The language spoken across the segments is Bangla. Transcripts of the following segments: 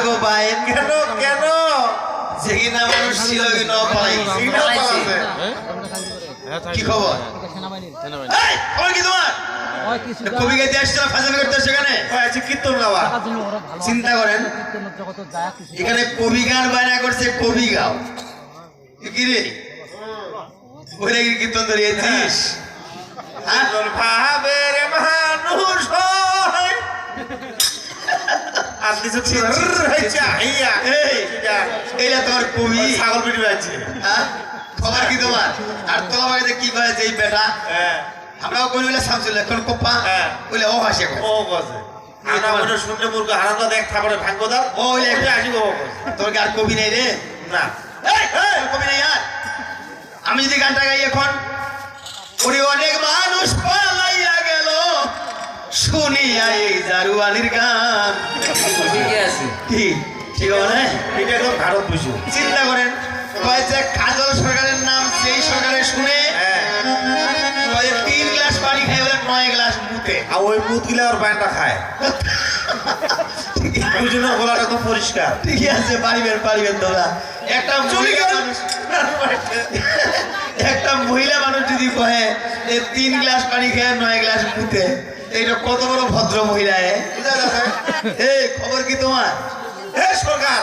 গো বাইন কেন কেন যেখানে মানুষ ছিল কি খবর এই, খবর কি তোমার কবি গাইতে আসছিল ফাজামি করতে সেখানে আছে কীর্তন গাওয়া চিন্তা করেন এখানে কবি গান বায়না করছে কবি গাও কি রে ওই নাকি কীর্তন ধরিয়েছিস হ্যাঁ ভাবের মানুষ হয় আর কিছু এইটা তোমার কবি ছাগল পিটি আছে হ্যাঁ খবর কি তোমার আর তোলা বাড়িতে কি করেছে এই বেটা আমরাও করি বলে সামছিল এখন কোপা বলে ও হাসে ও গছে আমরা মনে শুনলে মুরগি হারান্দা দেখ খাবারে ভাঙ্গ দাও ও একটা আসিব তোর কি আর কবি নেই রে না কবি নেই আর আমি যদি গানটা গাই এখন ওরে অনেক মানুষ পালাইয়া গেল শুনিয়া এই জারুয়ালির গান কি ঠিক হবে এটা একদম ভারত বুঝো চিন্তা করেন কয়েছে কাজল সরকারের নাম সেই সরকারের শুনে 3 গ্লাস পানি খাই বলে 9 গ্লাস মুতে আর ওই মুত গিলা আর ব্যান্ডটা খায় দুজনের গলাটা খুব পরিষ্কার ঠিকই আছে পারিবেন তোরা একটা একটা মহিলা মানুষ যদি কহে যে 3 গ্লাস পানি খেয়ে 9 গ্লাস মুতে এইটা কত বড় ভদ্র মহিলা এই খবর কি তোমার সরকার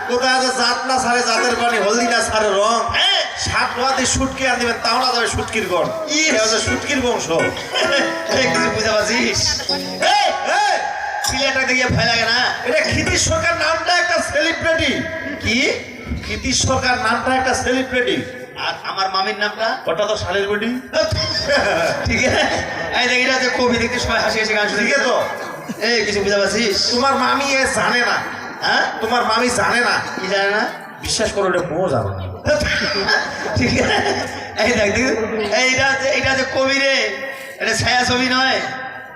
কোথায় আছে জাত না সারে জাতের পানি হলদি না সারে রং সাত বাদে সুটকি আনবেন তাও না যাবে সুটকির গড় সুটকির বংশ কিছু বুঝা পাচ্ছিস সিলেটটা দেখিয়ে ভয় লাগে না এটা ক্ষিতিশ সরকার নামটা একটা সেলিব্রিটি কি ক্ষিতিশ সরকার নামটা একটা সেলিব্রিটি আর আমার মামির নামটা ওটা তো শালের বেটি ঠিক আছে এই দেখ এটা যে কবি দেখতে সবাই হাসি হাসি গান শুনে ঠিক আছে তো এই কিছু বুঝা পাচ্ছিস তোমার মামি এ জানে না হ্যাঁ তোমার মামি জানে না কি জানে না বিশ্বাস করো এটা বউ জানে না ঠিক আছে এই দেখ এইটা যে কবি রে এটা ছায়া ছবি নয়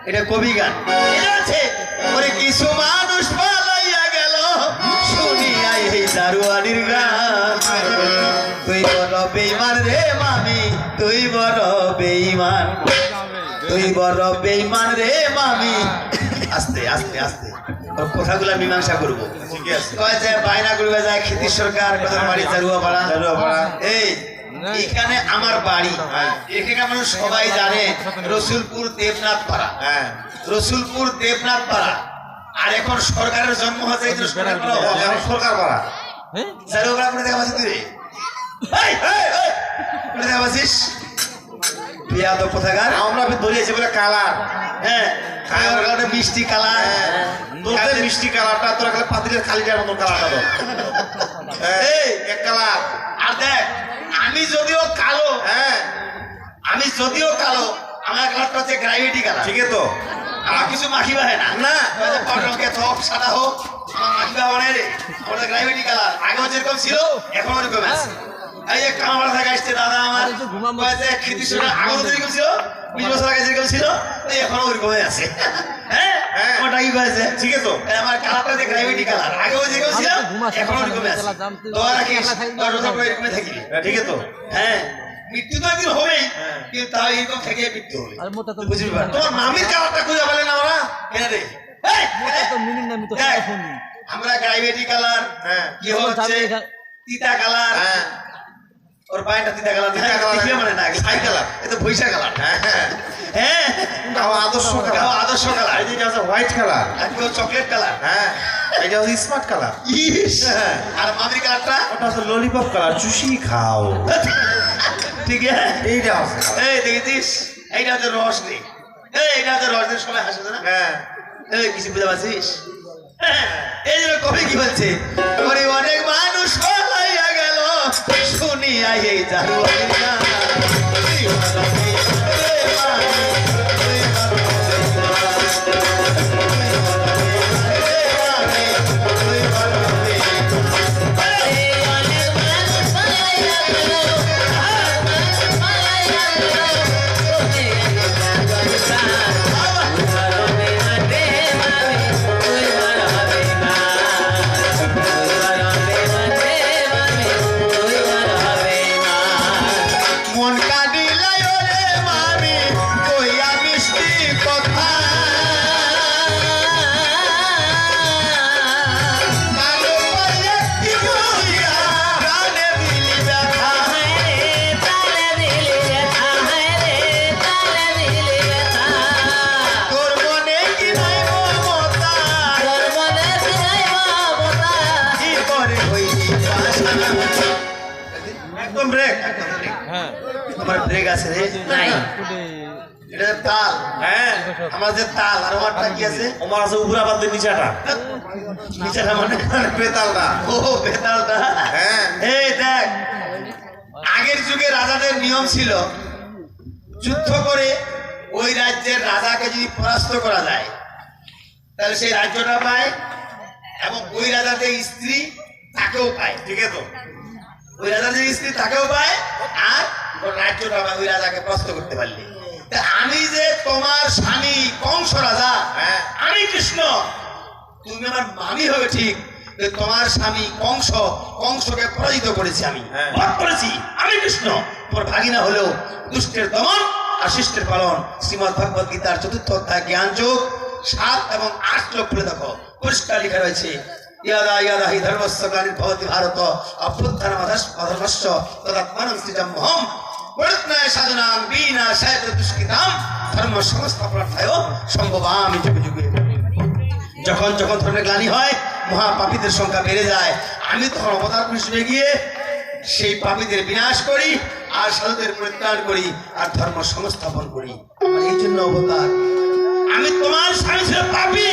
এটা কবি গান এটা আছে ওরে কিছু মানুষ পালাইয়া গেল শুনিয়া এই দারুয়ালির গান তুই বড় বেঈমান রে মামি তুই বড় বেঈমান রে মামি আস্তে আস্তে আস্তে ওর কথাগুলা মীমাংসা করবো ঠিক আছে কয়েছে বায়না করবে যায় ক্ষিতিশ সরকার কোথার বাড়ি জারুয়াপাড়া এই এখানে আমার বাড়ি এখানে মানুষ সবাই জানে রসুলপুর দেবনাথ পাড়া রসুলপুর দেবনাথ পাড়া আর এখন সরকারের জন্ম হচ্ছে সরকার পাড়া জারুয়াপাড়া করে দেখা পাচ্ছিস তুই রে দেখা পাচ্ছিস বিয়া তো কোথাকার আমরা ধরিয়েছি বলে কালার হ্যাঁ মিষ্টি কালার তোদের মিষ্টি কালারটা তোরা খালি পাতিলের খালিটার মতো কালারটা তো এই এক কালার আর দেখ আমি যদিও কালো আমার কালারটা হচ্ছে গ্রাইভেটি কালার ঠিক আছে তো আমার কিছু মাখি বাহে না না পটলকে ত্বক সাদা হোক আমার মাখি বাহে বানায় রে ওটা গ্রাইভেটি কালার আগেও যেরকম ছিল এখন ওরকম আছে এই যে কামাড়া থেকে আসছে দাদা আমার ক্ষিতিশ আগেও যেরকম ছিল 20 বছর আগে যেরকম ছিল এখনো ওরকমই আছে ওটা কি কয়েছে ঠিক আছে তো আমার কালারটা যে গ্রাইভেটি কালার আগেও যেরকম ছিল এখনো ওরকমই আছে তোরা রাখিস 10 বছর পরে এরকমই থাকবি ঠিক আছে তো হ্যাঁ মৃত্যু তো একদিন হবেই কিন্তু তাও এরকম থেকে মৃত্যু হবে বুঝবি তোমার মামির কালারটা খুঁজে পেলে না ওরা কেন রে আমরা গ্রাইভেটি কালার কি হচ্ছে তিতা কালার ওর পায়টা তিতা কালার দেখলে মানে না ছাই কালার এ তো পয়সা কালার হ্যাঁ আদর্শ কালার এটা আছে হোয়াইট কালার আর কেউ চকলেট কালার এটা হচ্ছে স্মার্ট কালার আর মামির কালারটা ওটা হচ্ছে ললিপপ কালার চুষি খাও ঠিক আছে এইটা আছে এই দেখেছিস এইটা হচ্ছে রস নেই এইটা হচ্ছে রস দিয়ে সবাই হাসে না এই কিছু বুঝতে পারছিস এই জন্য কবি কি বলছে ওরে অনেক মানুষ পালাইয়া গেল শুনিয়া এই জারুয়ালির গান আমার ব্রেক আছে রে নাই এটা তাল হ্যাঁ আমার যে তাল আর আমারটা কি আছে আমার আছে উগ্রাবাদের নিচাটা নিচেটা মানে বেতালটা ও বেতালটা হ্যাঁ এই দেখ আগের যুগে রাজাদের নিয়ম ছিল যুদ্ধ করে ওই রাজ্যের রাজাকে যদি পরাস্ত করা যায় তাহলে সেই রাজ্যটা পায় এবং ওই রাজাদের স্ত্রী তাকেও পায় ঠিক আছে তো ওই রাজাদের স্ত্রী তাকেও পায় আর ওর রাজ্যটা পায় ওই রাজাকে পরাস্ত করতে পারলে তা আমি যে তোমার স্বামী কংস রাজা হ্যাঁ। আমি কৃষ্ণ তুমি আমার মামি হবে ঠিক যে তোমার স্বামী কংসকে পরাজিত করেছি আমি হ্যাঁ। বধ করেছি আমি কৃষ্ণ তোর ভাগিনা হলো দুষ্টের দমন আর শিষ্টের পালন শ্রীমদ ভগবদ গীতার 4th অধ্যায় জ্ঞান যোগ 7 এবং 8 শ্লোক খুলে দেখো পরিষ্কার লেখা রয়েছে ইয়াদা ইয়াদা হি ধর্মস্য গ্লানির্ভবতি ভারত অভ্যুত্থানমধর্মস্য তদাত্মানং সৃজম্যহম পরিত্রাণায় সাধনাং বিনাশায় দুষ্কৃতাম ধর্ম সংস্থাপনার্থায় সম্ভবামি যুগে যুগে। যখন যখন ধর্মের গ্লানি হয় মহাপাপীদের সংখ্যা বেড়ে যায় আমি তখন অবতার হিসেবে গিয়ে সেই পাপীদের বিনাশ করি আর সাধুদের পরিত্রাণ করি আর ধর্ম সংস্থাপন করি আর এই জন্য অবতার আমি তোমার স্বামী ছিল পাপী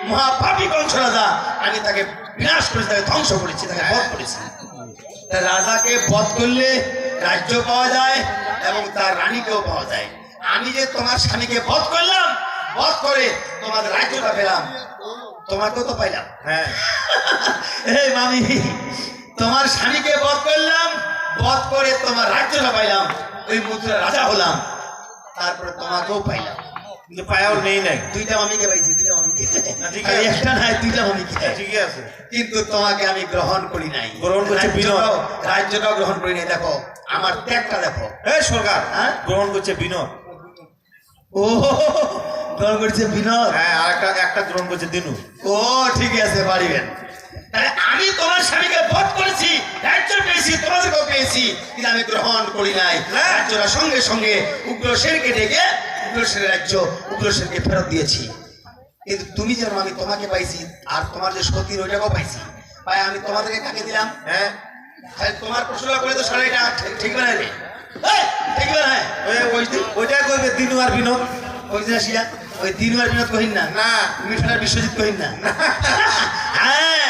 মহাপাপী কংস রাজা আমি তাকে বিনাশ করেছি তাকে ধ্বংস করেছি তাকে বধ করেছি তা রাজাকে বধ করলে রাজ্য পাওয়া যায় এবং তার রানীকেও পাওয়া যায় আমি যে তোমার স্বামীকে বধ করলাম বধ করে তোমাদের রাজ্যটা পেলাম তোমাকেও তো পাইলাম হ্যাঁ এই মামি তোমার স্বামীকে বধ করলাম বধ করে তোমার রাজ্যটা পাইলাম ওই মথুরা রাজা হলাম তারপরে তোমাকেও পাইলাম কিন্তু পায়াও নেই নাই দুইটা মামিকে পাইছি দুইটা মামিকে না, ঠিক খালি আছে। একটা নাই দুইটা মামিকে ঠিকই আছে কিন্তু তোমাকে আমি গ্রহণ করি নাই গ্রহণ করছে বিনোদ। রাজ্যটাও গ্রহণ করি নাই দেখো আমার ত্যাগটা দেখো এই সরকার হ্যাঁ? গ্রহণ করছে বিনোদ ও গ্রহণ করছে বিনোদ হ্যাঁ আর একটা গ্রহণ করছে দিনু ও ঠিক আছে পারিবেন তাহলে আমি তোমার স্বামীকে বধ করেছি রাজ্য পেয়েছি তোমাদেরকেও পেয়েছি কিন্তু আমি গ্রহণ করি নাই রাজ্যরা সঙ্গে সঙ্গে উগ্রসেনকে ডেকে উগ্রসেনের রাজ্য উগ্রসেনকে ফেরত দিয়েছি কিন্তু তুমি যেমন আমি তোমাকে পাইছি আর তোমার যে সতীর ওইটাকেও পাইছি ভাই আমি তোমাদেরকে কাকে দিলাম হ্যাঁ তাহলে তোমার প্রশ্নটা করে তো সারাইটা ঠিক বানায় রে এই, ঠিক বানায় ওইটা করবে দিনু আর বিনোদ ওই যে আসিয়া ওই দিন আর বিনোদ কহিন না না মিঠুনার বিশ্বজিৎ কহিন না হ্যাঁ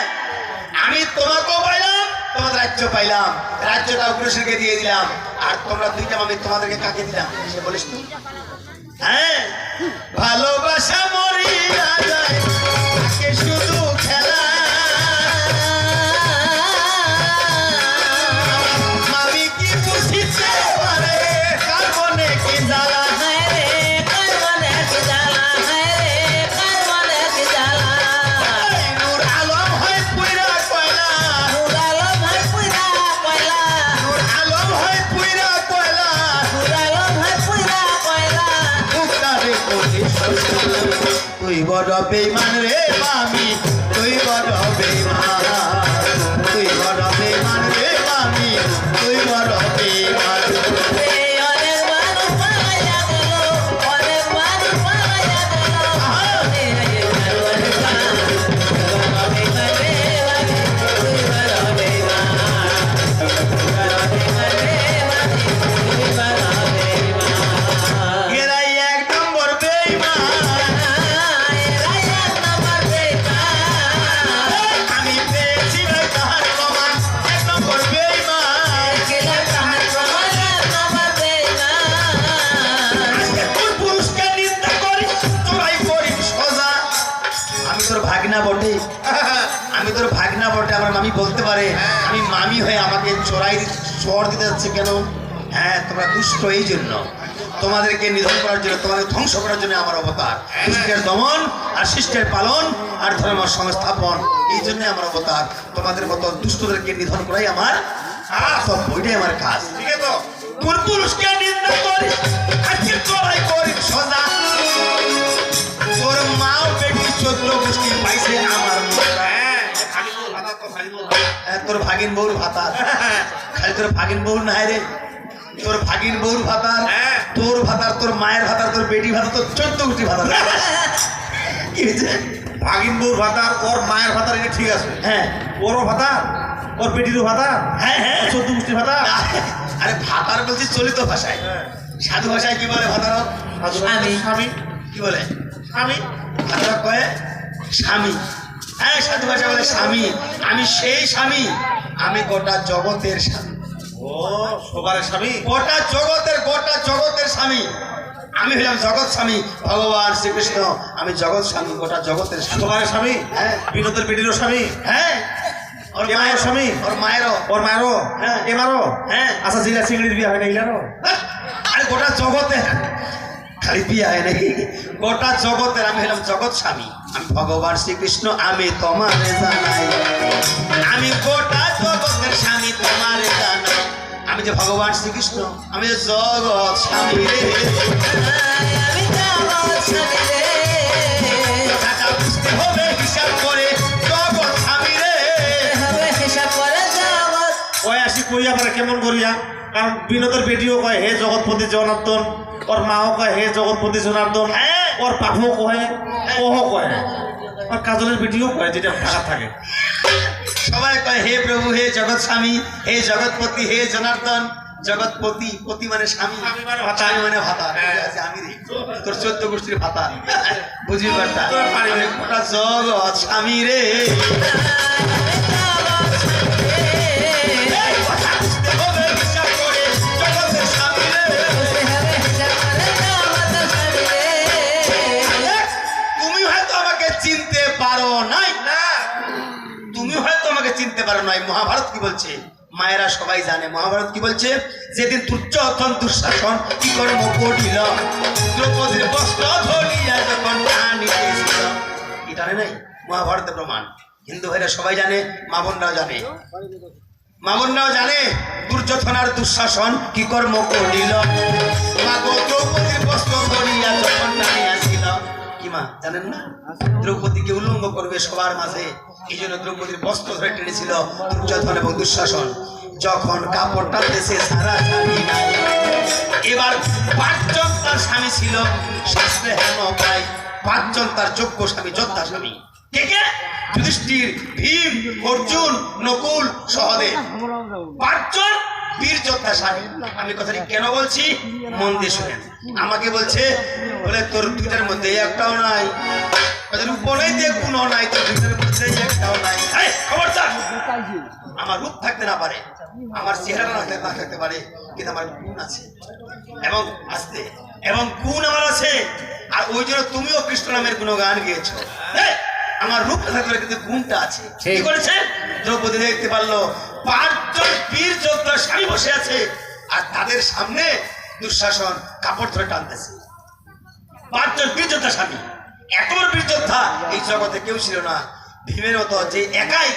আমি তোমাকেও পাইলাম তোমার রাজ্য পাইলাম রাজ্যটা উগ্রসেনকে দিয়ে দিলাম আর তোমরা দুইটা আমি তোমাদেরকে কাকে দিলাম সে বলিস তুই হ্যাঁ ভালোবাসা মরিয়া যায় তাকে শুধু খেলা মামি কি বুঝিতে পারে কার মনে কি জ্বালা নূর আলম হয় পুইরা কয়লা নূর আলম হয় পুইরা কয়লা মুক্তারে কোটি তুই বড় বেঈমান রে মামি তুই বড় বেঈমান তুই বড় বেঈমান রে মামি তুই বড় বেঈমান এরাই এক নম্বর বেঈমান আমি পেয়েছি ভাই তাহার প্রমাণ এক নম্বর বেঈমান আজকে তোর পুরুষকে নিন্দা করি তোরাই করি সোজা আমি তোর ভাগনা বটে আমি তোর ভাগনা বটে আমার মামি বলতে পারে আমি মামি হয়ে আমাকে চোর দিতে যাচ্ছে কেন হ্যাঁ তোমরা দুষ্ট এই জন্য তোমাদেরকে নিধন করার জন্য তোমাদের ধ্বংস করার জন্য আমার অবতার দুষ্টের দমন আর শিষ্টের পালন আর ধর্ম সংস্থাপন এই জন্য আমার অবতার তোমাদের মতো দুষ্টদেরকে নিধন করাই আমার কর্তব্য এটাই আমার কাজ ঠিক আছে তো তোর পুরুষকে নিন্দা করি আজকে তোরাই করি সোজা তোর মাও বেটি 14 গোষ্ঠী পাইছে আমার মোটা। হ্যাঁ খালি বল ভাতা তো খালি বল হ্যাঁ, তোর ভাগিন বউর ভাতা খালি তোর ভাগিন বউর না রে তোর ভাগিন বউর ভাতার হ্যাঁ। তোর ভাতার তোর মায়ের ভাতার তোর বেটি ভাতা তোর 14 গোষ্ঠী ভাতা কি হয়েছে ভাগিন বউর ভাতার ওর মায়ের ভাতার এটা ঠিক আছে হ্যাঁ ওরও ভাতা ওর বেটিরও ভাতা হ্যাঁ হ্যাঁ 14 গোষ্ঠীর ভাতা আরে ভাতার বলছি চলিত ভাষায়, সাধু ভাষায় কি বলে ভাতার? স্বামী স্বামী কি বলে? স্বামী ভাতার কয়ে স্বামী। হ্যাঁ, সাধু ভাষা বলে স্বামী। আমি সেই স্বামী, আমি গোটা জগতের স্বামী। ও সবার স্বামী, গোটা জগতের স্বামী। আমি হলাম জগৎ স্বামী, ভগবান শ্রীকৃষ্ণ। আমি জগৎ স্বামী, গোটা জগতের স্বামী। সবার স্বামী। হ্যাঁ। বিনোদের বেটিরও স্বামী। হ্যাঁ, ওর এ মায়ের মায়ের স্বামী। ওর মায়েরও। ওর মায়েরও। হ্যাঁ। এমারও। হ্যাঁ। আচ্ছা জিলা চিংড়ির বিয়ে হয় না ইলারও? আরে গোটা জগতের, খালি বিয়ে হয় নাকি? গোটা জগতের আমি হলাম জগৎ স্বামী। আমি ভগবান শ্রীকৃষ্ণ, আমি তোমারে জানাই, আমি গোটা জগতের স্বামী তোমারে জানাই। আমি যে ভগবান শ্রীকৃষ্ণ, আমি যে জগৎ স্বামী রে। টাকা বুঝতে হবে হিসাব করে, জগৎ স্বামী রে। ওই আসি কইয়া পারে কেমন করিয়া, কারণ বিনোদের বেটিও কয় হে জগৎপতি জনার্দন, ওর মাও কয় হে জগৎপতি জনার্দন, হ্যাঁ। ওর বাপও কয়, ওহো কয়, আর কাজলের বেটিও কয়, যেটা ঢাকা থাকে। সবাই কয় হে প্রভু, হে জগৎ স্বামী, হে জগৎপতি, হে জনার্দন। জগৎপতি, পতি মানে স্বামী, স্বামী মানে ভাতা। স্বামী মানে ভাতা। হ্যাঁ। আছে আমি রে, তোর 14 গোষ্ঠীর ভাতা, বুঝি পারতা? আমি গোটা জগৎ স্বামী রে। এই কথা বুঝতে হবে হিসাব করে, জগতের স্বামী রে। তুমি হয়তো আমাকে চিনতে পারো নাই, না তুমি হয়তো আমাকে চিনতে পারো নাই। মহাভারত কি বলছে? মায়েরা সবাই জানে মহাভারত কি বলছে। যেদিন দুর্যোধন দুঃশাসন কি কর্ম করিল, দ্রৌপদীর বস্ত্র ধরিয়া যখন টানিতেছিল। কি জানে নাই? মহাভারতের প্রমাণ। হিন্দু ভাইরা সবাই জানে, মা বোনরাও জানে, মা বোনরাও জানে দুর্যোধন আর দুঃশাসন কি কর্ম করিল। মা গো দ্রৌপদীর বস্ত্র ধরিয়া যখন টানিয়াছিল। কি মা জানেন না? দ্রৌপদীকে উল্লঙ্ঘ করবে সবার মাঝে, এই জন্য দ্রৌপদীর বস্ত্র ধরে টেনেছিল দুর্যোধন এবং দুঃশাসন। যখন কাপড় টানতেছে সারা শাড়ি নাই। এবার 5 জন তার স্বামী ছিল, শাস্ত্রে হেন পাই 5 জন তার যোগ্য স্বামী, যোদ্ধা স্বামী। কে কে? যুধিষ্ঠির, ভীম, অর্জুন, নকুল, সহদেব। 5 জন বীর যোদ্ধা স্বামী। আমি কথাটি কেন বলছি মন দিয়ে শুনেন। আমাকে বলছে বলে তোর দুইটার মধ্যে একটাও নাই, ওদের উপরে দিয়ে কোনো নাই, তোর দুইটার মধ্যে একটাও নাই। এই, খবরদার! আমার রূপ থাকতে না পারে, আমার চেহারা না থাকতে পারে, কিন্তু আমার গুণ আছে এবং আসতে এবং গুণ আমার আছে। আর ওই জন্য তুমিও কৃষ্ণ নামের গুণগান গিয়েছো। এই, আমার রূপ না থাকলে কিন্তু গুণটা আছে। কি করেছে? দ্রৌপদী দেখতে পারলো 5 জন বীর যোদ্ধা স্বামী বসে আছে, আর তাদের সামনে দুঃশাসন কাপড় ধরে টানতেছে। 5 জন বীর যোদ্ধা স্বামী, এত বড় বীর যোদ্ধা এই জগতে কেউ ছিল না। ভীমের মতো যে একাই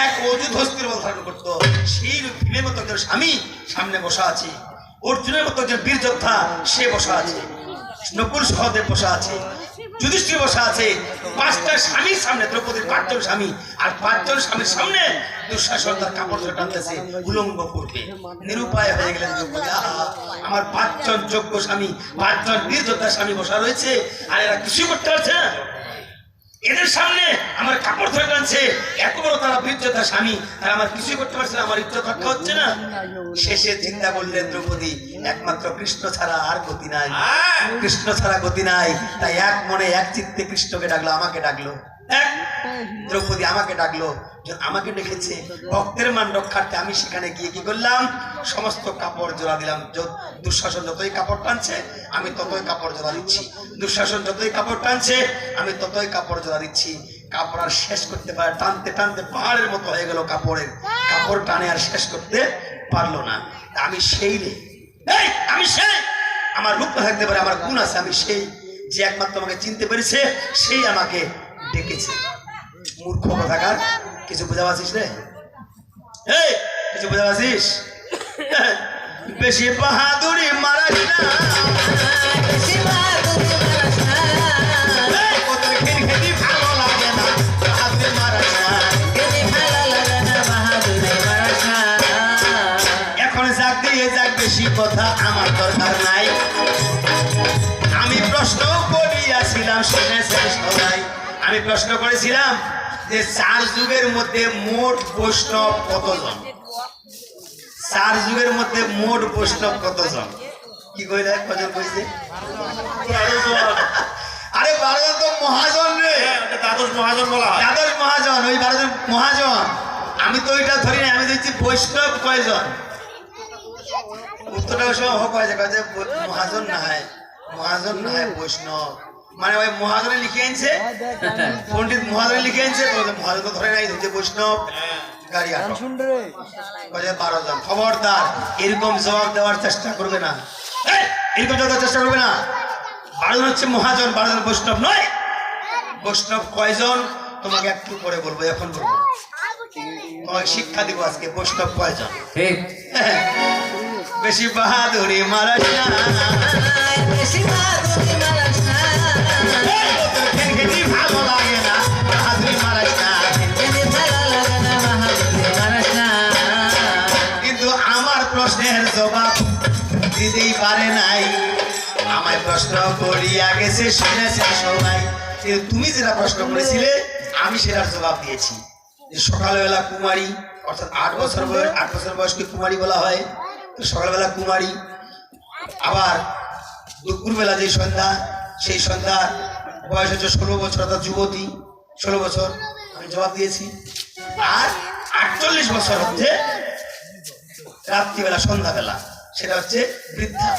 এক অযুত হস্তির বল ধারণ করতো, সেই ভীমের মতো একজন স্বামী সামনে বসা আছে। অর্জুনের মতো একজন বীর যোদ্ধা সে বসা আছে, নকুল সহদেব বসা আছে, যুধিষ্ঠির বসা আছে। 5টা স্বামীর সামনে দ্রৌপদীর 5 জন স্বামী, আর 5 জন স্বামীর সামনে দুঃশাসন তার কাপড় ধরে টানতেছে উলঙ্গ করবে। নিরুপায় হয়ে গেলেন দ্রৌপদী। আহা, আমার 5 জন যোগ্য স্বামী, 5 জন বীর যোদ্ধা স্বামী বসা রয়েছে, আর এরা কিছু করতে পারছে না। এদের সামনে আমার কাপড় ধরে টানছে, এত বড় তারা বীর যোদ্ধা স্বামী, আর আমার কিছুই করতে পারছে না, আমার ইজ্জত রক্ষা হচ্ছে না। শেষে চিন্তা করলেন দ্রৌপদী, একমাত্র কৃষ্ণ ছাড়া আর গতি নাই, কৃষ্ণ ছাড়া গতি নাই। তাই এক মনে এক চিত্তে কৃষ্ণকে ডাকলো, আমাকে ডাকলো। দ্রৌপদী আমাকে ডাকলো, আমাকে ডেকেছে ভক্তের মান রক্ষার্থে। আমি সেখানে গিয়ে কি করলাম? সমস্ত কাপড় জোড়া দিলাম। দুঃশাসন যতই কাপড় টানছে আমি ততই কাপড় জোড়া দিচ্ছি, দুঃশাসন যতই কাপড় টানছে আমি ততই কাপড় জোড়া দিচ্ছি। কাপড় আর শেষ করতে পারে, টানতে টানতে পাহাড়ের মতো হয়ে গেল কাপড়ের, কাপড় টানে আর শেষ করতে পারলো না। আমি সেই রে, এই আমি সেই, আমার রূপ না থাকতে পারে, আমার গুণ আছে, আমি সেই, যে একমাত্র আমাকে চিনতে পেরেছে সেই আমাকে ডেকেছে। মূর্খ কথাকার, কিছু বুঝা পাচ্ছিস রে? এই কিছু বুঝা পাচ্ছিস? বেশি বাহাদুরি মারাস না, তোদের খেলি ভালো লাগে না, বাহাদুরি মারাস না। এখন যাক দিয়ে যাক, বেশি কথা আমার দরকার নাই। আমি প্রশ্ন করিয়াছিলাম, শুনেছেন সবাই। আমি প্রশ্ন করেছিলাম যে 4 যুগের মধ্যে মোট বৈষ্ণব কতজন? চার যুগের মধ্যে মোট বৈষ্ণব কতজন? কি কইলে কজন কইছে? আরে 12 জন তো মহাজন রে, দ্বাদশ মহাজন বলা হয়। দ্বাদশ মহাজন, ওই 12 জন মহাজন। আমি তো ওইটা ধরি না, আমি দেখছি বৈষ্ণব কয়জন। উত্তরটা ওই সময় হোক হয়েছে, কয় যে মহাজন না হয়, মহাজন না হয় বৈষ্ণব, মানে ওই মহাজনে লিখে আনছে, পণ্ডিত মহাজনে লিখে আনছে, তো মহাজন তো ধরে নাই, ধরছে বৈষ্ণব। গাড়ি আটক, কয় যে 12 জন। খবরদার এরকম জবাব দেওয়ার চেষ্টা করবে না, এরকম জবাব দেওয়ার চেষ্টা করবে না। 12 জন হচ্ছে মহাজন, 12 জন বৈষ্ণব নয়। বৈষ্ণব কয়জন তোমাকে একটু পরে বলবো, এখন বলবো, তোমাকে শিক্ষা দিব আজকে বৈষ্ণব কয়জন। ঠিক। বেশি বাহাদুরি মারাস না, বেশি বাহাদুরি মারাস না, খেলখেলি ভালো লাগে না, বাহাদুরি মারাস না। খেলখেলি ভালো লাগে না, বাহাদুরি মারাস না। কিন্তু আমার প্রশ্নের জবাব দিতেই পারে নাই। আমায় প্রশ্ন করিয়া গেছে, শুনেছে সবাই, কিন্তু তুমি যেটা প্রশ্ন করেছিলে আমি সেটার জবাব দিয়েছি। যে সকালবেলা কুমারী, অর্থাৎ 8 বছর বয়স, 8 বছর বয়সকে কুমারী বলা হয়। তো সকালবেলা কুমারী, আবার দুপুরবেলা যে সন্ধ্যা, সেই সন্ধ্যা বয়স হচ্ছে 16 বছর, অর্থাৎ যুবতী 16 বছর, আমি জবাব দিয়েছি। আর 48 বছর হচ্ছে রাত্রিবেলা, সন্ধ্যাবেলা, সেটা হচ্ছে বৃদ্ধা।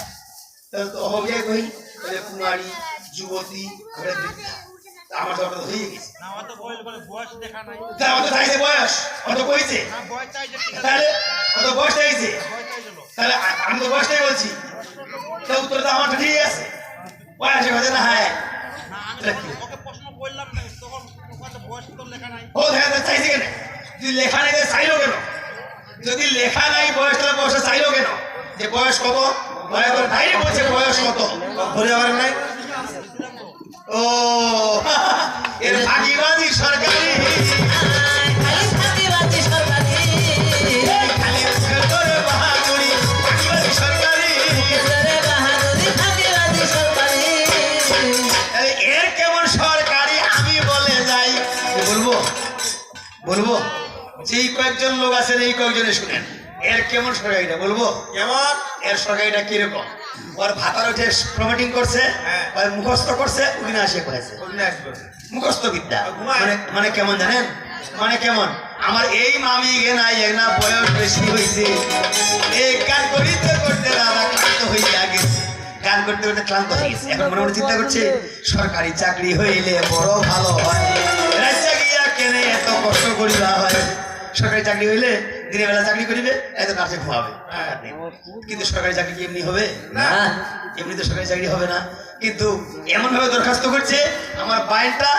তাহলে তো অহবিয়া কই, তাহলে কুমারী, যুবতী, বৃদ্ধা, আমার তো অত হয়ে গেছে। আমার তো চাইছে বয়স, অত কইছে, তাহলে অত বয়স চাইছে, তাহলে আমি তো বয়সটাই বলছি, তো উত্তর তো আমার ঠিক আছে, বয়সে কথা না। হ্যাঁ, ও দেখা চাইছে কেন? যদি লেখা নাই চাইলো কেন? যদি লেখা নাই বয়স, তাহলে বয়সে চাইলো কেন? যে বয়স কত, বাইরে বলছে বয়স কত, ঘুরে আবার নাই। ও এর ফাঁকিবাজি সরকারি, খালি ফাঁকিবাজি সরকারি, খালি মুখের তোরে বাহাদুরি, ফাঁকিবাজি সরকারি। তোরে বাহাদুরি, ফাঁকিবাজি সরকারি। তাহলে এর কেমন সরকারি আমি বলে যাই, বলবো বলবো যেই কয়েকজন লোক আছেন এই কয়েকজনে শুনেন, এর কেমন সরকারিটা বলবো। কেমন? এর সরকারিটা কিরকম? ওর ভাতার উঠে প্রমোটিং করছে, ওই মুখস্থ করছে, অভিনাশে করেছে, মুখস্থ বিদ্যা। মানে মানে কেমন জানেন? মানে কেমন? আমার এই মামি গে নাই না, বয়স বেশি হয়েছে, এই গান করিতে করতে দাদা ক্লান্ত হইয়া গেছে, গান করতে করতে ক্লান্ত হয়ে গেছে। এখন মনে মনে চিন্তা করছে সরকারি চাকরি হইলে বড় ভালো হয়, রাজ্যে গিয়া কেনে এত কষ্ট করিবা হয়। সরকারি চাকরি হইলে দিনের বেলা চাকরি করিবে, এত কাছে ঘুমাবে। কিন্তু সরকারি চাকরি কি এমনি হবে? না, এমনি তো সরকারি চাকরি হবে না। কিন্তু এমন ভাবে দরখাস্ত করছে, আমার বায়নটা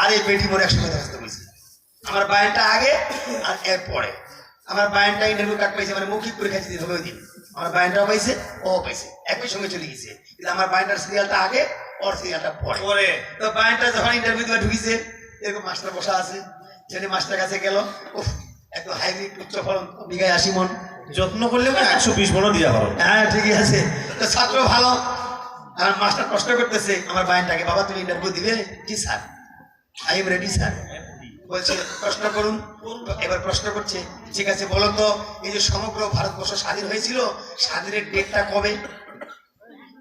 আর এই বেটি মোড় একসঙ্গে দরখাস্ত করছে। আমার বায়নটা আগে আর এর পরে। আমার বায়নটা ইন্টারভিউ কার্ড পাইছে, মানে মৌখিক পরীক্ষা দিতে হবে ওই দিন। আমার বায়নটাও পাইছে, ও পাইছে, একই সঙ্গে চলে গেছে। কিন্তু আমার বায়নটার সিরিয়ালটা আগে, ওর সিরিয়ালটা পরে। তো বায়নটা যখন ইন্টারভিউ দেওয়া ঢুকিছে, এরকম মাস্টার বসা আছে, ছেলে মাস্টার কাছে গেল, উফ এত হাইব্রিড উচ্চ ফলন, বিঘায় 80 মন, যত্ন করলে 120 মনও দিয়া পারো। হ্যাঁ ঠিকই আছে। তো ছাত্র ভালো, আর মাস্টার কষ্ট করতেছে আমার বায়নটাকে, বাবা তুমি ইন্টারভিউ দিবে? জি sir, I am ready sir. বলছে প্রশ্ন করুন। এবার প্রশ্ন করছে, ঠিক আছে বলো তো, এই যে সমগ্র ভারতবর্ষ স্বাধীন হয়েছিল, স্বাধীনের ডেটটা কবে?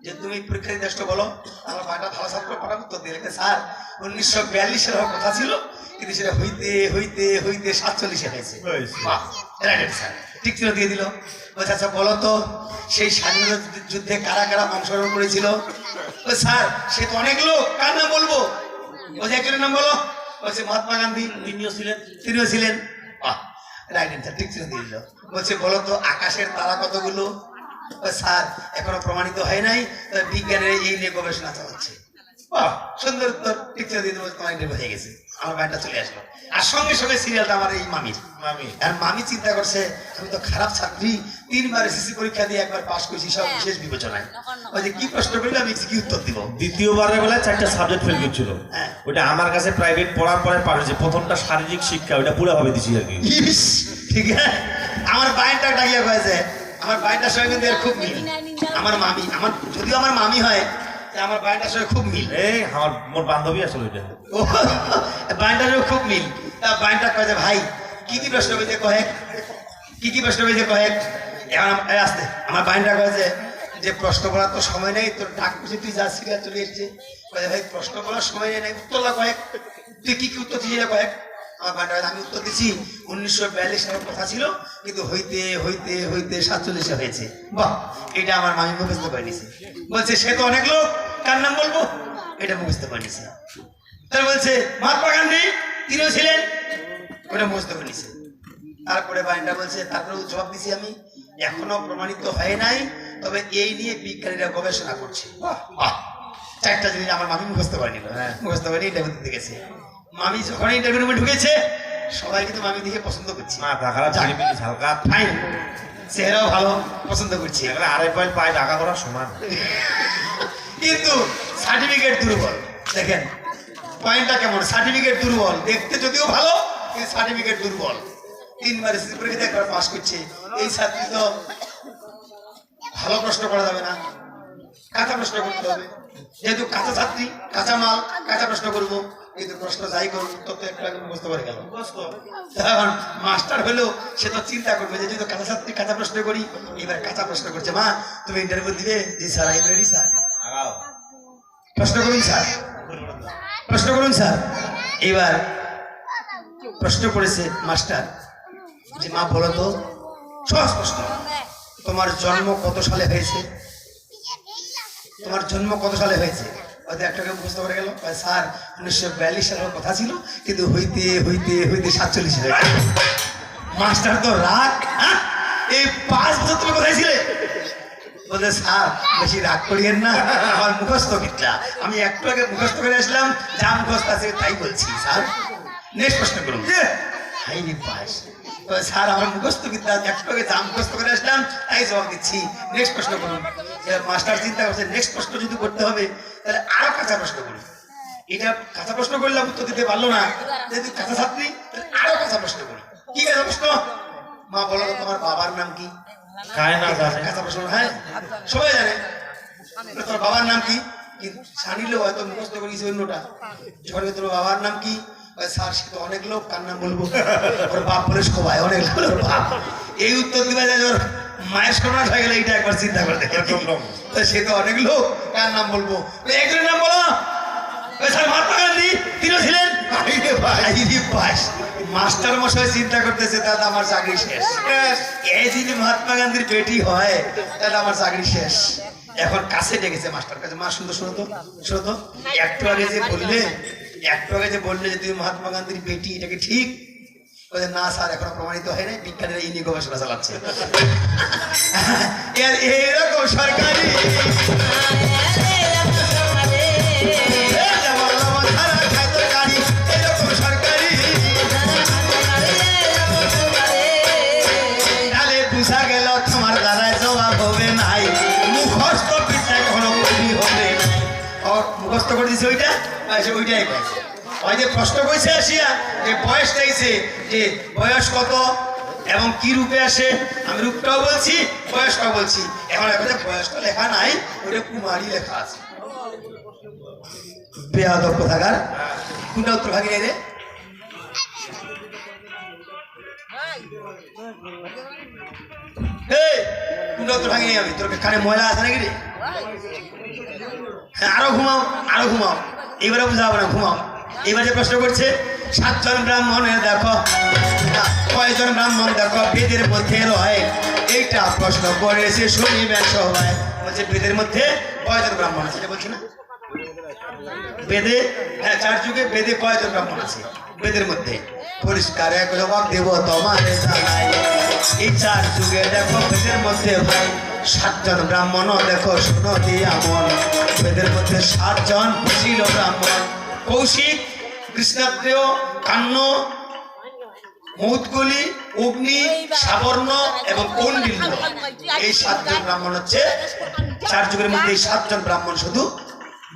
যে তুমি পরীক্ষা দিতে আসছো বলো। আমার বায়নটা ভালো ছাত্র, ফটাফট উত্তর দিয়ে রেখে, স্যার 1942 হওয়ার কথা ছিল, কিন্তু সেটা হইতে হইতে হইতে 47 হয়েছে। বাহ, রাইট স্যার, ঠিক ছিল, দিয়ে দিল। বলছে আচ্ছা বলো তো, সেই স্বাধীনতা যুদ্ধে কারা কারা অংশগ্রহণ করেছিল? স্যার সে তো অনেক লোক, কার নাম বলবো? বলছে একজনের নাম বলো। বলছে মহাত্মা গান্ধী, তিনিও ছিলেন। বাহ, রাইট স্যার, ঠিক ছিল, দিয়ে দিল। বলছে বলো তো আকাশের তারা কতগুলো? স্যার এখনো প্রমাণিত হয় নাই, তবে বিজ্ঞানের এই নিয়ে গবেষণা চলছে। বাহ, সুন্দর উত্তর, ঠিক ছিল, দিয়ে দেবো, তোমার ইন্টারভিউ হয়ে গেছে। আমার বাড়িটা চলে আসলো, আর সঙ্গে সঙ্গে সিরিয়ালটা আমার এই মামির। আর মামি চিন্তা করছে আমি তো খারাপ ছাত্রী, 3 বার এসএসসি পরীক্ষা দিয়ে 1 বার পাস করেছি, সব বিশেষ বিবেচনায়। ওই যে কি প্রশ্ন করলে আমি কি উত্তর দিব। দ্বিতীয়বারের বেলায় 4টা সাবজেক্ট ফেল করছিল, হ্যাঁ। ওটা আমার কাছে প্রাইভেট পড়ার পরে পার হয়েছে। প্রথমটা শারীরিক শিক্ষা, ওটা পুরো ভাবে দিছি আর কি। ইস, ঠিক আছে। আমার বাইনটা ডাকিয়া কয়েছে, আমার বাইনটার সঙ্গে কিন্তু এর খুব মিল। আমার মামি, আমার যদিও আমার মামি হয়, আমার বাইনটার সঙ্গে খুব মিল। এই আমার মোর বান্ধবী আসলে ওইটা। ও বাইনটারও খুব মিল। তা বাইনটা কয়েছে, ভাই কি কি প্রশ্ন হয়েছে কয়েক, কি কি প্রশ্ন হয়েছে কয়েক। এখন আসতে আমার বাইনটা কয়েছে যে প্রশ্ন করার তো সময় নেই, তোর ডাক বুঝে তুই যা শিখে চলে এসছে, ভাই প্রশ্ন করার সময় নেই, উত্তরটা কয়েক, তুই কি কি উত্তর দিয়েছিলে কয়েক? আমার বাইনটা আমি উত্তর দিচ্ছি 1942 সালের কথা ছিল, কিন্তু হইতে হইতে হইতে 47 হয়েছে। বাহ, এটা আমার মামি মুখস্থ করে নিছে। বলছে সে তো অনেক লোক, কার নাম বলবো, এটা মুখস্থ করে নিছে। তার বলছে মহাত্মা গান্ধী তিনিও ছিলেন, ওটা মুখস্থ করে নিছে। তারপরে বাইনটা বলছে তারপরে জবাব দিছি আমি, এখনো প্রমাণিত হয় নাই, তবে এই নিয়ে বিজ্ঞানীরা গবেষণা করছে। বাহ, 4টা জিনিস আমার মামি মুখস্থ করে নিল। মুখস্থ করে ইন্টারভিউ দিতে গেছে। মামি যখন ইন্টারভিউ রুমে ঢুকেছে সবাই কিন্তু মামি দেখে পছন্দ করছে। মাথা খারাপ, ঝিলিমিলি হালকা, ফাইন, চেহারাও ভালো, পছন্দ করছে। এখানে আড়াই পয়েন্ট পায়ে ঢাকা করা সমান। কিন্তু সার্টিফিকেট দুর্বল। দেখেন পয়েন্টটা কেমন, সার্টিফিকেট দুর্বল, দেখতে যদিও ভালো কিন্তু সার্টিফিকেট দুর্বল। 3বার এসএসসি পরীক্ষা একবার পাস করছে। এই ছাত্রী তো ভালো প্রশ্ন করা যাবে না, কাঁচা প্রশ্ন করতে হবে, যেহেতু কাঁচা ছাত্রী, কাঁচা মাল, কাঁচা প্রশ্ন করবো। কিন্তু প্রশ্ন যাই করবো উত্তর তো একটু আগে মুখস্থ করে গেল। এখন মাস্টার হলেও সে তো চিন্তা করবে যে যেহেতু কাঁচা ছাত্রী কাঁচা প্রশ্ন করি, এবার কাঁচা প্রশ্ন করছে। মা তুমি ইন্টারভিউ দিবে? জি sir, I am ready sir. প্রশ্ন করুন স্যার, প্রশ্ন করুন স্যার। এবার প্রশ্ন করেছে মাস্টার যে মা বলো তো, সহজ প্রশ্ন, তোমার জন্ম কত সালে হয়েছে? তোমার জন্ম কত সালে হয়েছে? হয়তো একটাকে মুখস্থ করে গেল। স্যার 1942 সালের কথা ছিল, কিন্তু হইতে হইতে হইতে 47 হয়েছে। মাস্টার তো রাগ, এই 5 বছর তুমি কোথায় ছিলে? বলতে স্যার বেশি রাগ করিয়েন না, আমার মুখস্থ বিদ্যা, আমি একটু আগে মুখস্থ করে আসলাম, যা মুখস্থ আছে তাই বলছি। স্যার নেক্সট প্রশ্ন করুন। হাইনি পাস। স্যার আমার মুখস্থ বিদ্যা, একটু আগে যা মুখস্থ করে আসলাম তাই জবাব দিচ্ছি, নেক্সট প্রশ্ন করুন। মাস্টার চিন্তা করছে নেক্সট প্রশ্ন যদি করতে হবে তাহলে আরো কাঁচা প্রশ্ন করুন। এটা কাঁচা প্রশ্ন করলাম, উত্তর দিতে পারলো না, যেহেতু কাঁচা ছাত্রী তাহলে আরো কাঁচা প্রশ্ন করুন। কি কাঁচা প্রশ্ন? মা বলো তো তোমার বাবার নাম কি? কাঁচা প্রশ্ন, হ্যাঁ সবাই জানে। তোমার বাবার নাম কি? জানিলেও হয়তো মুখস্থ করিস অন্যটা। যখন তোমার বাবার নাম কি? স্যার সে তো অনেক লোক, কার নাম বলবো? ওর বাপ বলে সবাই, অনেক লোক বাপ। এই উত্তর দিবা যায় ওর মায়ের সর্বনাশ হয়ে গেলে এইটা একবার চিন্তা করে দেখে। সে তো অনেক লোক, কার নাম বলবো? একজনের নাম বলো। স্যার মহাত্মা গান্ধী তিনিও ছিলেন। মাস্টার মশাই চিন্তা করতেছে দাদা আমার চাকরি শেষ। এই যদি মহাত্মা গান্ধীর বেটি হয় দাদা আমার চাকরি শেষ। এখন কাছে ডেকেছে মাস্টার কাছে, মা সুন্দর শোনো তো, শোনো তো, একটু আগে যে বললে যে তুমি মহাত্মা গান্ধীর বেটি, এটা কি ঠিক? না স্যার এখনো প্রমাণিত হয় না, বিজ্ঞানীরা এই নিয়ে গবেষণা চালাচ্ছে। এরকম সরকারি মুখস্থ করে দিছে ওইটা, ওইটাই পাইছে। ওই যে প্রশ্ন করেছে আসিয়া যে বয়স চাইছে, যে বয়স কত এবং কি রূপে আসে, আমি রূপটাও বলছি বয়সটাও বলছি। এখন বয়সটা লেখা নাই, ওটা কুমারী লেখা আছে। বেয়াদব কোথাকার, কোনটা উত্তর ভাগি নাই রে? কোনটা উত্তর ভাগি নাই আমি, তোর কানে ময়লা আছে নাকি রে? আরো ঘুমাও, আরো ঘুমাও, এবারে বুঝাবো না, ঘুমাও। এবার যে প্রশ্ন করছে 7 জন ব্রাহ্মণের দেখো, কয়জন ব্রাহ্মণ দেখো বেদের মধ্যে রয়, এইটা প্রশ্ন করেছে শুনিবেন সবাই। বলছে বেদের মধ্যে কয়জন ব্রাহ্মণ আছে, বলছে না বেদে, হ্যাঁ 4 যুগে বেদে কয়জন ব্রাহ্মণ আছে বেদের মধ্যে? পরিষ্কার এক জবাব দেব তোমারে জানাই, এই 4 যুগে দেখো বেদের মধ্যে ভাই 7 জন ব্রাহ্মণ দেখো, শুনো দিয়া মন, বেদের মধ্যে 7 জন ছিল ব্রাহ্মণ। কৌশিক, কৃষ্ণাদ্রেয়, কান্ন, মৌদগলি, অগ্নি, সাবর্ণ এবং কৌন্ডিল্য, এই 7 জন ব্রাহ্মণ হচ্ছে 4 যুগের মধ্যে। এই 7 জন ব্রাহ্মণ শুধু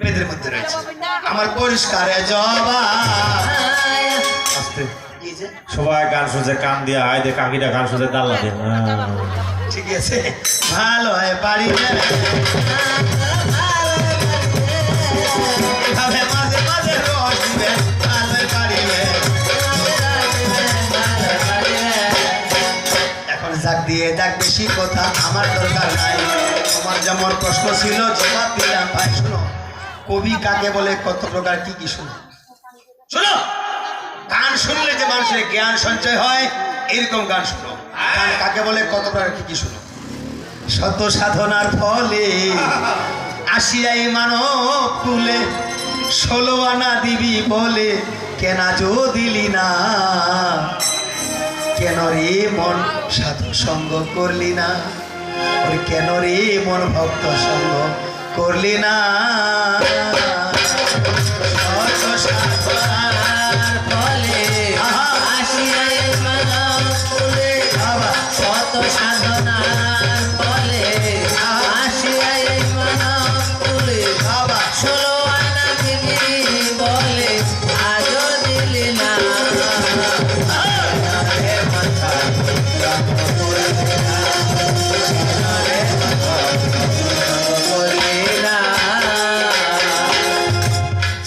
বেদের মধ্যে রয়েছে। আমার পরিষ্কার জবাব। সবাই গান শুনছে, কান দিয়া আয় দে, কাকিটা গান শুনছে, দাল্লা দিয়ে। ঠিক আছে, ভালো হয় পারি মাঝে মাঝে রস দিবে, ভালো হয় পারিবে। এখন যাক দিয়ে যাক বেশি কথা আমার দরকার নাই। তোমার যেমন প্রশ্ন ছিল জবাব দিলাম। ভাই শুনো, কবি কাকে বলে, কত প্রকার, কি কি শুনো শুনো। গান শুনলে যে মানুষের জ্ঞান সঞ্চয় হয়, এরকম গান শুনো। গান কাকে বলে, কত প্রকার, কি কি শুনো। শত সাধনার ফলে আসিয়াই মানব কুলে, 16 আনা দিবি বলে কেন আজও দিলি না। কেন রে মন সাধু সঙ্গ করলি না, ওরে কেন রে মন ভক্ত সঙ্গ করলি না। শত সাধনার ফলে আসিয়াই মানব কুলে, শত সাধনার ফলে আসিয়াই মানব কুলে, 16 আনা দিবি বলে আজও দিলি না।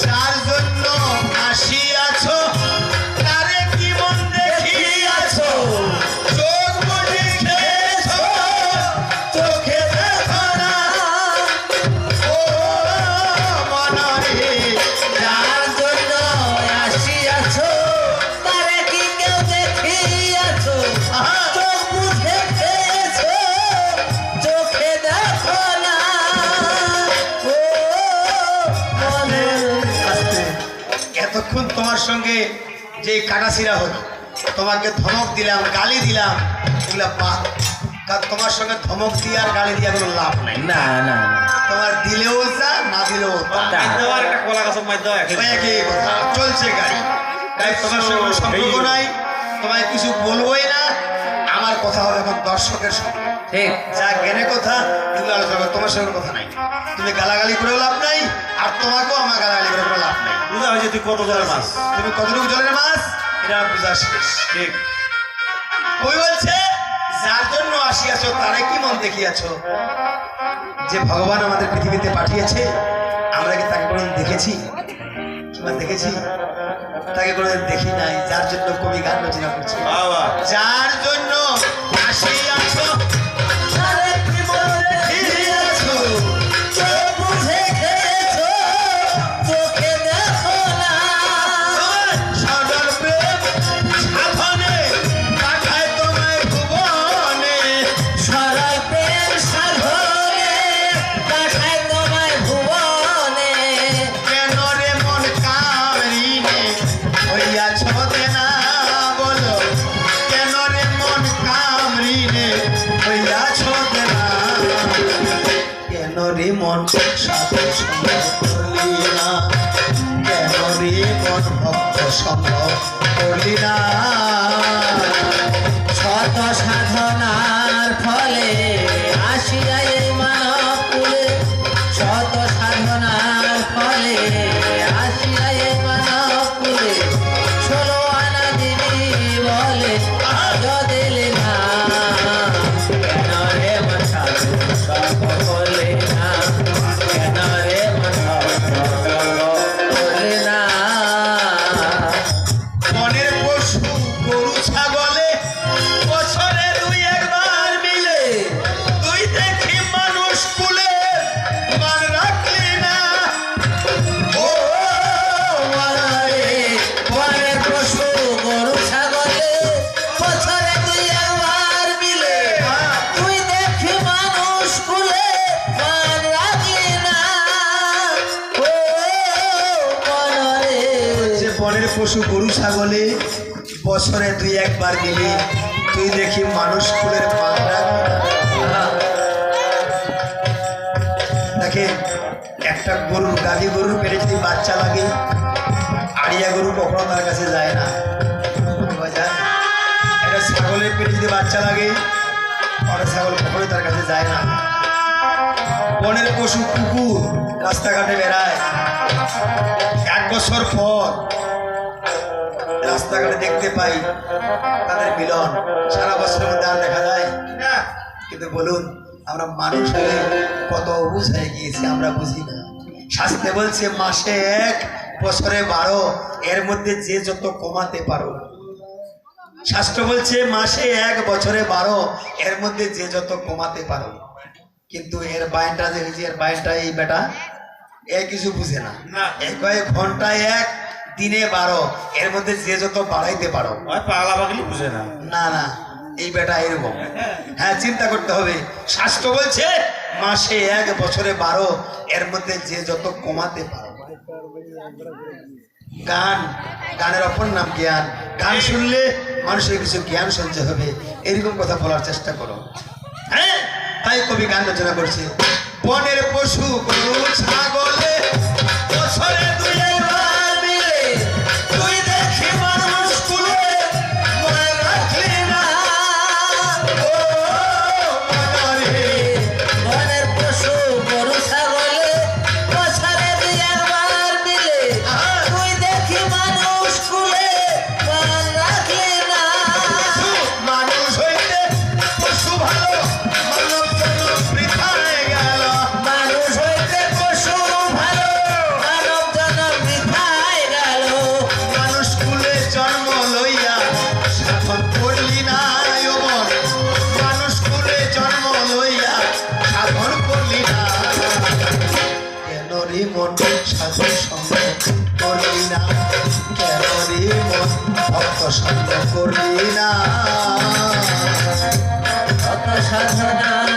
যার জন্য আসিয়াছো তারে কি মন দেখিয়াছো, চোখ বুঝে খেয়েছো, চোখে দেখো না। ও মনরে যার জন্য আসিয়াছো তারে কি কেউ দেখিয়াছো, চোখ বুঝে খেয়েছো, চোখে দেখো না। ও মনে এতক্ষণ তোমার সঙ্গে যে কাটাছিড়া হলো, তোমাকে ধমক দিলাম, গালি দিলাম, এগুলা তোমার সঙ্গে ধমক দিয়ে আর গালি দিয়ে কোনো লাভ নাই। না না তোমার দিলেও যা, না দিলেও তা। দেওয়ার একটা কলা গাছ মাই দেওয়া ওই একই কথা, চলছে গাড়ি। তাই তোমার সঙ্গে কোনো সম্পর্ক নাই, তোমায় কিছু বলবোই না। আমার কথা হবে এখন দর্শকের সঙ্গে। ঠিক যা জ্ঞানে কথা এগুলো আলোচনা করো, তোমার সঙ্গে কথা নাই। তুমি গালাগালি করেও লাভ নাই, আর তোমাকেও আমার গালাগালি করে কোনো লাভ নাই। বুঝা হয়েছে তুই কত জলের মাছ। তুমি কতটুকু জলের মাছ এটা আমার বোঝা শেষ। ঠিক কবি বলছে যার জন্য আসিয়াছো তারে কি মন দেখিয়াছো। যে ভগবান আমাদের পৃথিবীতে পাঠিয়েছে, আমরা কি তাকে কোনোদিন দেখেছি কিংবা দেখেছি? তাকে কোনোদিন দেখি নাই। যার জন্য কবি গান রচনা করছে। বাবা যার জন্য আসিয়াছো তারে কি মন দেখিয়াছো, চোখ বুঝে খেয়েছো, চোখে দেখো না। সদর প্রেম সাধনে পাঠায় তোমায় ভুবনে। সরল প্রেম সাধনে পাঠায় তোমায় ভুবনে। কেন রে মন কামড়িনে হইয়াছ দেনা বলো, কেন রে মন কামড়িনে হইয়াছ দেনা। কেন রে মন সাধু সঙ্গ করলি না, কেন রে মন ভক্ত সঙ্গ করলি না। শত সাধনার ফলে আসিয়াই মানব কুলে, শত সাধনার ফলে আসিয়াই মানব কুলে, 16 আনা দিবি বলে আজও দিলি না। কেন রে মন সাধু সঙ্গ করলি না, কেন রে মন ভক্ত সঙ্গ করলি না। বনের পশু গরু ছাগলে বছরে 2-1 মিলে, তুই দেখি মানুষ কুলে মান রাখলি না। ও মনে বনের পশু গরু ছাগলে বছরে 2-1 মিলে, তুই দেখি মানুষ কুলে মান রাখলি না। ও মনে যে বনের পশু গরু ছাগলে বছরে 2-1 মিলে, তুই দেখি মানুষ কুলের মান রাখলি না। দেখেন, একটা গরুর গাভী গরুর পেটে যদি বাচ্চা লাগে, আড়িয়া গরু কখনো তার কাছে যায় না। যায়? একটা ছাগলের পেটে যদি বাচ্চা লাগে, ওটা ছাগল কখনোই তার কাছে যায় না। বনের পশু কুকুর রাস্তাঘাটে বেড়ায়, 1 বছর পর রাস্তাঘাটে দেখতে পাই তাদের মিলন। সারা বছরের মধ্যে আর দেখা যায় না। কিন্তু বলুন, আমরা মানুষ হয়ে কত অবুঝ হয়ে গিয়েছি, আমরা বুঝি না। শাস্ত্রে বলছে মাসে 1, বছরে 12, এর মধ্যে যে যত কমাতে পারো শাস্ত্র বলছে মাসে 1 বছরে 12, এর মধ্যে যে যত কমাতে পারো। কিন্তু এর বাইনটা যে হয়েছে, এর বাইনটা এই বেটা এ কিছু বুঝে না। না। এই কয়েক ঘন্টায় 1, দিনে 12, এর মধ্যে যে যত বাড়াইতে পারো। ওই পাগলা পাগলি বুঝে না। না না, এই বেটা এরকম। হ্যাঁ, চিন্তা করতে হবে। শাস্ত্র বলছে মাসে 1 বছরে 12, এর মধ্যে যে যত কমাতে পারো। গান, গানের অপর নাম জ্ঞান। গান শুনলে মানুষের কিছু জ্ঞান সঞ্চয় হবে, এরকম কথা বলার চেষ্টা করো। হ্যাঁ, তাই কবি গান রচনা করছে। বনের পশু গরু ছাগলে বছরে 2 বার মিলে, তুই দেখি মানুষ কুলে মনে রাখলি না। ও মনারে, বনের পশু গরু ছাগলে বছরে 2-1 মিলে, তুই দেখি মানুষ কুলে মন রাখলি না। মানুষ হইতে পশু ভালো, মানব জন্ম বৃথায় গেল। মানুষ হইতে পশু ভালো, মানব জনম বৃথায় গেল। মানুষ কুলে জন্ম লইয়া সাধন করলি না ও মন। মানুষ কুলে জন্ম লইয়া সাধন করলি না। কেন রে মন সাধন সঙ্গ করলি না? কেন রে মন ভক্ত সঙ্গ করলি না? কত সাধনার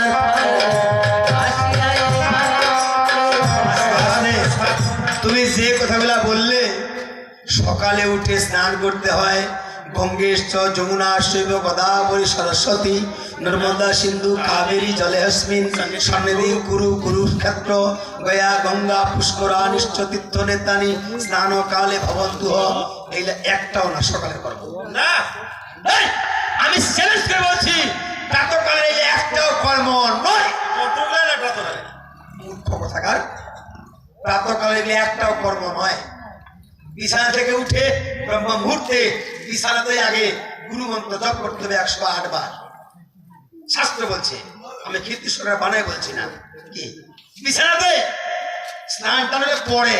আসিয়াই মানে তুমি যে কথাগুলা বললে, সকালে উঠে স্নান করতে হয়। গঙ্গেশ চ যমুনা শৈব গোদাবরী সরস্বতী নর্মদা সিন্ধু কাবেরী জলেহস্মিন সন্নিধি কুরু কুরুক্ষেত্র গয়া গঙ্গা পুষ্করা নিশ্চ তীর্থ নেতানি স্নান কালে ভবন্তু। এইটা একটাও না সকালে করবো না, এই, আমি চ্যালেঞ্জ করে বলছি, প্রাতকালে এই একটাও কর্ম নয়। কতগুলো না প্রাতকালে? মূর্খ কথাকার, প্রাতকালে এগুলো একটাও কর্ম নয়। বিছানা থেকে উঠে ব্রহ্ম মুহূর্তে বিছানাতে আগে গুরু মন্ত্র জপ করতে হবে 108 বার। শাস্ত্র বলছে, আমি কীর্তিশ্বরের বানায় বলছি না। কি বিছানাতে স্নান টানলে পরে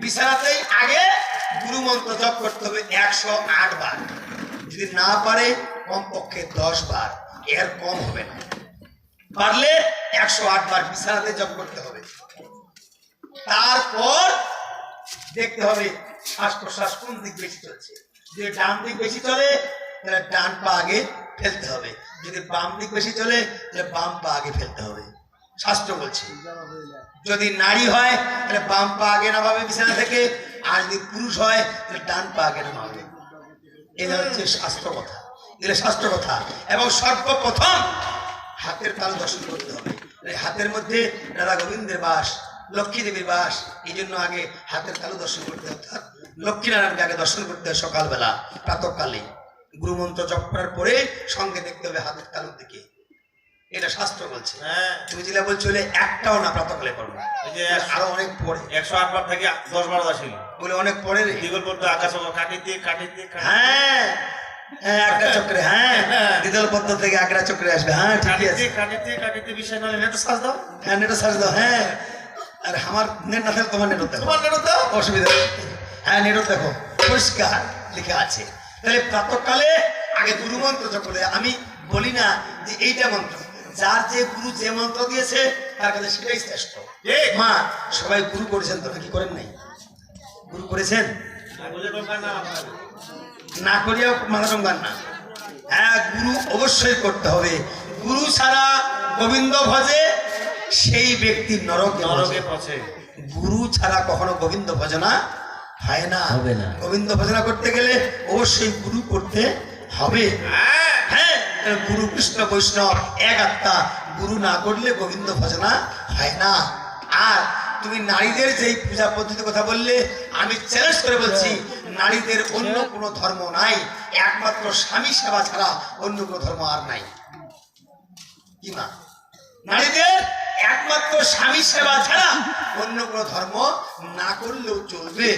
বিছানাতেই আগে গুরু মন্ত্র জপ করতে হবে 108 বার। যদি না পারে কমপক্ষে 10 বার, এর কম হবে না। পারলে 108 বার বিছানাতে জপ করতে হবে। তারপর দেখতে হবে শ্বাস প্রশ্বাস কোন দিক বেশি চলছে। যদি ডান দিক বেশি চলে তাহলে ডান পা আগে ফেলতে হবে, যদি বাম দিক বেশি চলে তাহলে বাম পা আগে ফেলতে হবে। শাস্ত্র বলছে যদি নারী হয় তাহলে বাম পা আগে নামাবে বিছানা থেকে, আর যদি পুরুষ হয় তাহলে ডান পা আগে নামাবে। এটা হচ্ছে শাস্ত্র কথা, এগুলো শাস্ত্র কথা। এবং সর্বপ্রথম হাতের তাল দর্শন করতে হবে। এই হাতের মধ্যে রাধা গোবিন্দের বাস, লক্ষ্মী দেবীর বাস, এই জন্য আগে হাতের তালু দর্শন করতে হবে। লক্ষ্মীনারায়ণকে আগে দর্শন করতে হবে সকালবেলা প্রাতঃকালে। গুরুমন্ত্র জপ করার পরে সঙ্গে দেখতে হবে হাতের তালুর দিকে। এটা শাস্ত্র বলছে। হ্যাঁ, তুমি যেটা বলছো একটাও না প্রাতঃকালে করবো, এই যে আরো অনেক পরে। 108 বার থেকে 10 বার আসিল বলে অনেক পরে রে। দিগল পর্যন্ত আকাশ কাটিতে কাটিতে হ্যাঁ হ্যাঁ, আগ্রা চক্রে। হ্যাঁ, দ্বিদল পদ্ম থেকে আগ্রা চক্রে আসবে। হ্যাঁ, ঠিকই আছে। কাটিতে কাটিতে কাটিতে বিষয় নালে নেট সাজ দাও। হ্যাঁ, নেটও সার্চ দাও। হ্যাঁ, আর আমার নেট না থাকলে তোমার নেটও দেখো, তোমার নেট দাও, অসুবিধা নেই। হ্যাঁ, নেটও দেখো, পরিষ্কার লেখা আছে। তাহলে প্রাতঃকালে আগে গুরু মন্ত্র জপ করে। আমি বলি না যে এইটা মন্ত্র, যার যে গুরু যে মন্ত্র দিয়েছে তার কাছে সেটাই শ্রেষ্ঠ। মা সবাই গুরু করেছেন তো, কি করেন নাই? গুরু করেছেন বুঝে দরকার না। না করিয়াও মাথা জমগান না। হ্যাঁ, গুরু অবশ্যই করতে হবে। গুরু ছাড়া গোবিন্দ ভজে সেই ব্যক্তি নরকে নরকে ভজে। পৌঁছে। গুরু ছাড়া কখনো গোবিন্দ ভজনা হয় না। হবে না। গোবিন্দ ভজনা করতে গেলে অবশ্যই গুরু করতে হবে। হ্যাঁ, হ্যাঁ, গুরু কৃষ্ণ বৈষ্ণব এক আত্মা, গুরু না করলে গোবিন্দ ভজনা হয় না। আর তুমি নারীদের যেই পূজা পদ্ধতির কথা বললে, আমি চ্যালেঞ্জ করে বলছি নারীদের অন্য কোনো ধর্ম নাই, একমাত্র স্বামী সেবা ছাড়া অন্য কোনো ধর্ম আর নাই। কি মা? নারীদের একমাত্র স্বামী সেবা ছাড়া অন্য কোনো ধর্ম না করলেও চলবে।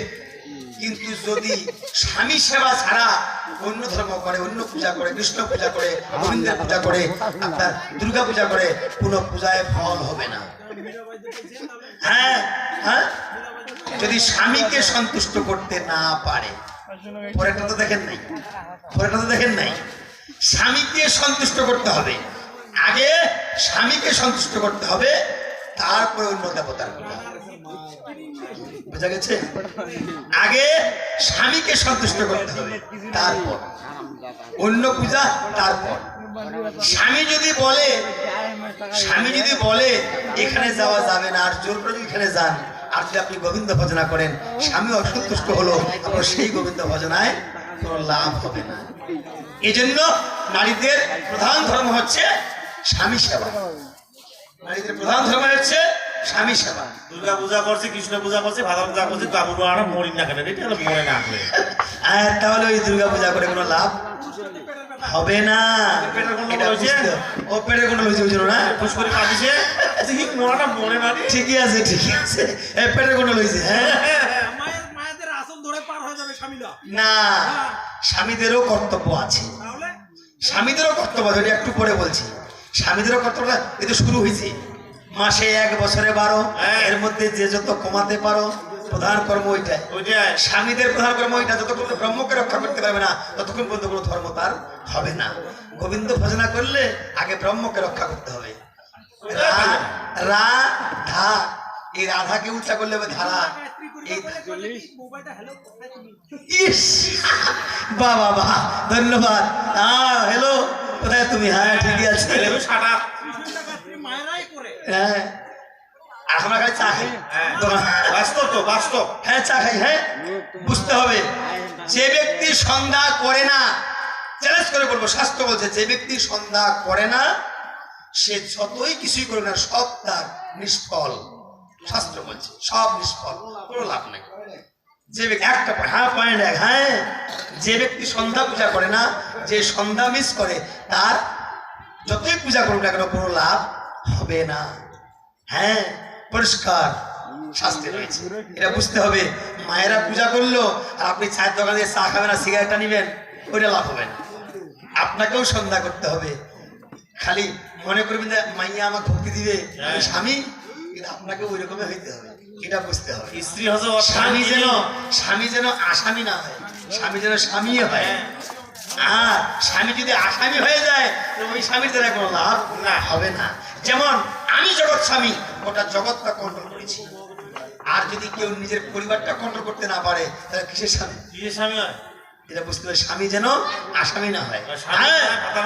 কিন্তু যদি স্বামী সেবা ছাড়া অন্য ধর্ম করে, অন্য পূজা করে, কৃষ্ণ পূজা করে, গোবিন্দের পূজা করে, আপনার দুর্গা পূজা করে, কোনো পূজায় ফল হবে না। হ্যাঁ হ্যাঁ, যদি স্বামীকে সন্তুষ্ট করতে না পারে, পরেরটা তো দেখেন নাই, পরেরটা তো দেখেন নাই। স্বামীকে সন্তুষ্ট করতে হবে, আগে স্বামীকে সন্তুষ্ট করতে হবে, তারপরে অন্য দেবতার পূজা। বুঝা গেছে? আগে স্বামীকে সন্তুষ্ট করতে হবে, তারপর অন্য পূজা, তারপর স্বামী যদি বলে এখানে যাওয়া যাবে না, আর জোর করে যদি এখানে যান, আর যদি আপনি গোবিন্দ ভজনা করেন, স্বামী অসন্তুষ্ট হলো, আপনার সেই গোবিন্দ ভজনায় কোনো লাভ হবে না। এই জন্য নারীদের প্রধান ধর্ম হচ্ছে স্বামী সেবা। নারীদের প্রধান ধর্ম হচ্ছে স্বামী সেবা। দুর্গা পূজা করছে, কৃষ্ণ পূজা করছে, ভাদা পূজা করছে, বাবুর আর মরি না কেন? এটা হলো মরে না আসলে। আর তাহলে ওই দুর্গা পূজা করে কোনো লাভ হবে না। পেটের কোনো এটা লইছে? বুঝতে হবে। ও পেটের কোনো লইছে বুঝলো না? ফুস করে কাঁদিছে, আচ্ছা কি মরাটা মরে না রে? ঠিকই আছে, ঠিকই আছে। এ পেটের কোনো লইছে, হ্যাঁ? মায়েদের আসল ধরে পার হয়ে যাবে স্বামীরা। না, স্বামীদেরও কর্তব্য আছে, তাহলে স্বামীদেরও কর্তব্য আছে। ওটা একটু পরে বলছি। স্বামীদেরও কর্তব্য, এই তো শুরু হয়েছে। মাসে 1 বছরে 12, এর মধ্যে যে যত কমাতে পারো, প্রধান কর্ম ওইটাই। ওইটাই স্বামীদের প্রধান কর্ম ওইটা। যতক্ষণ ব্রহ্মকে রক্ষা করতে পারবে না, ততক্ষণ পর্যন্ত কোনো ধর্ম তার হবে না। গোবিন্দ ভজনা করলে আগে ব্রহ্মকে রক্ষা করতে হবে। রাধা, এই রাধাকে উচ্চা করলে হবে ধারা। এই মোবাইলটা হ্যালো কোথায় তুমি? ইস, বাহ বাহ বাহ, ধন্যবাদ। হ্যালো, কোথায় তুমি? হ্যাঁ ঠিকই আছে। সাটা কৃষ্ণটাকে তুমি মায়েরাই করে। হ্যাঁ, আর আমরা খাই চা খাই। বাস্তব তো, বাস্তব। হ্যাঁ চা খাই। হ্যাঁ, বুঝতে হবে, যে ব্যক্তি সন্ধ্যা করে না, চ্যালেঞ্জ করে বলবো, শাস্ত্র বলছে যে ব্যক্তি সন্ধ্যা করে না, সে যতই কিছুই করে না, সব তার নিষ্ফল। শাস্ত্র বলছে সব নিষ্ফল, কোনো লাভ নেই। যে ব্যক্তি একটা পয়েন্ট 1, হ্যাঁ, যে ব্যক্তি সন্ধ্যা পূজা করে না, যে সন্ধ্যা মিস করে, তার যতই পূজা করুক না কেন কোনো লাভ হবে না। হ্যাঁ, পরিষ্কার শাস্তি রয়েছে, এটা বুঝতে হবে। মায়েরা পূজা করলো আর আপনি চায়ের দোকানে দিয়ে চা খাবেন আর সিগারেটটা নিবেন, ওইটা লাভ হবে না। আপনাকেও সন্ধ্যা করতে হবে। খালি মনে করবেন যে মাইয়া আমার ভক্তি দিবে, আমি স্বামী, কিন্তু আপনাকে ওই রকমের হইতে হবে, এটা বুঝতে হবে। স্ত্রী হচ্ছে স্বামী যেন আসামি না হয়, স্বামী যেন স্বামী হয়। আর স্বামী যদি আসামি হয়ে যায়, তো ওই স্বামীর দ্বারা কোনো লাভ না হবে না। যেমন আমি জগৎ স্বামী, গোটা জগৎটা কন্ট্রোল করেছি। আর যদি কেউ নিজের পরিবারটা কন্ট্রোল করতে না পারে, তাহলে কিসের স্বামী? কিসের স্বামী হয়? এটা বুঝতে হবে, স্বামী যেন আসামি না হয়।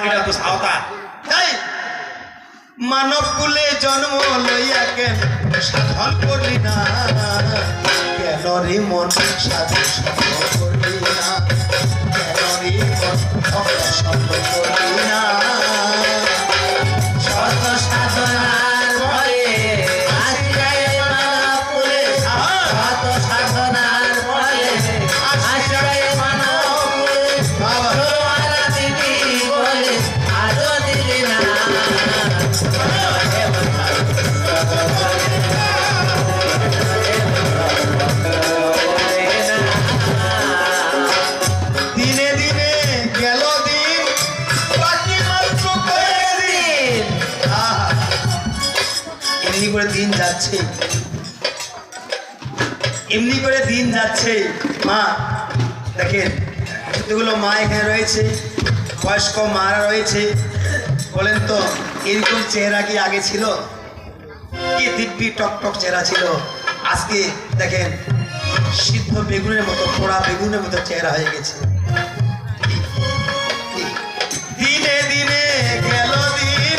এটা তো সাঁওতা। তাই মানব কুলে জন্ম লইয়া কেন সাধন করলি না, কেন রে মন সাধু সঙ্গ করলি না, কেন রে মন সঙ্গ করলি না। শত সাধনার পরে আশ্রয় মানবকুলে, শত সাধনার পরে আশ্রয় মানবকুলে, আরো দিবি বলে আরো দিলি না। দিনে দিনে গেল দিন, বাকি মাত্র কয়েকদিন। আহা, এমনি করে দিন যাচ্ছে, এমনি করে দিন যাচ্ছে। মা দেখেন, কতগুলো মা এখানে রয়েছে, বয়স্ক মারা রয়েছে। বলেন তো, এরকম চেহারা কি আগে ছিল? কি দিব্যি টকটক চেহারা ছিল। আজকে দেখেন, সিদ্ধ বেগুনের মতো, পোড়া বেগুনের মতো চেহারা হয়ে গেছে। দিনে দিনে গেল দিন,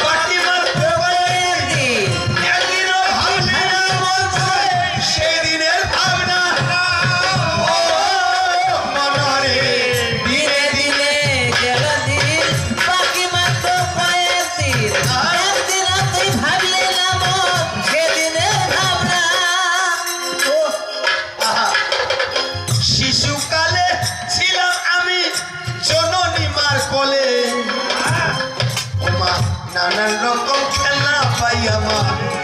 বাকি মাত্র কয়েকদিন। একদিনও ভাবলি না বলছে, সেই দিনের ভাবনা। ও মনরে, দিনে দিনে গেল দিন, বাকি মাত্র কয়েকদিন। একদিনও তুই ভাবলি না মন সেদিনের ভাবনা। আহা, শিশুকালে ছিলাম আমি জননী মার কোলে, ওমা নানান রকম খেলা পাইয়া মা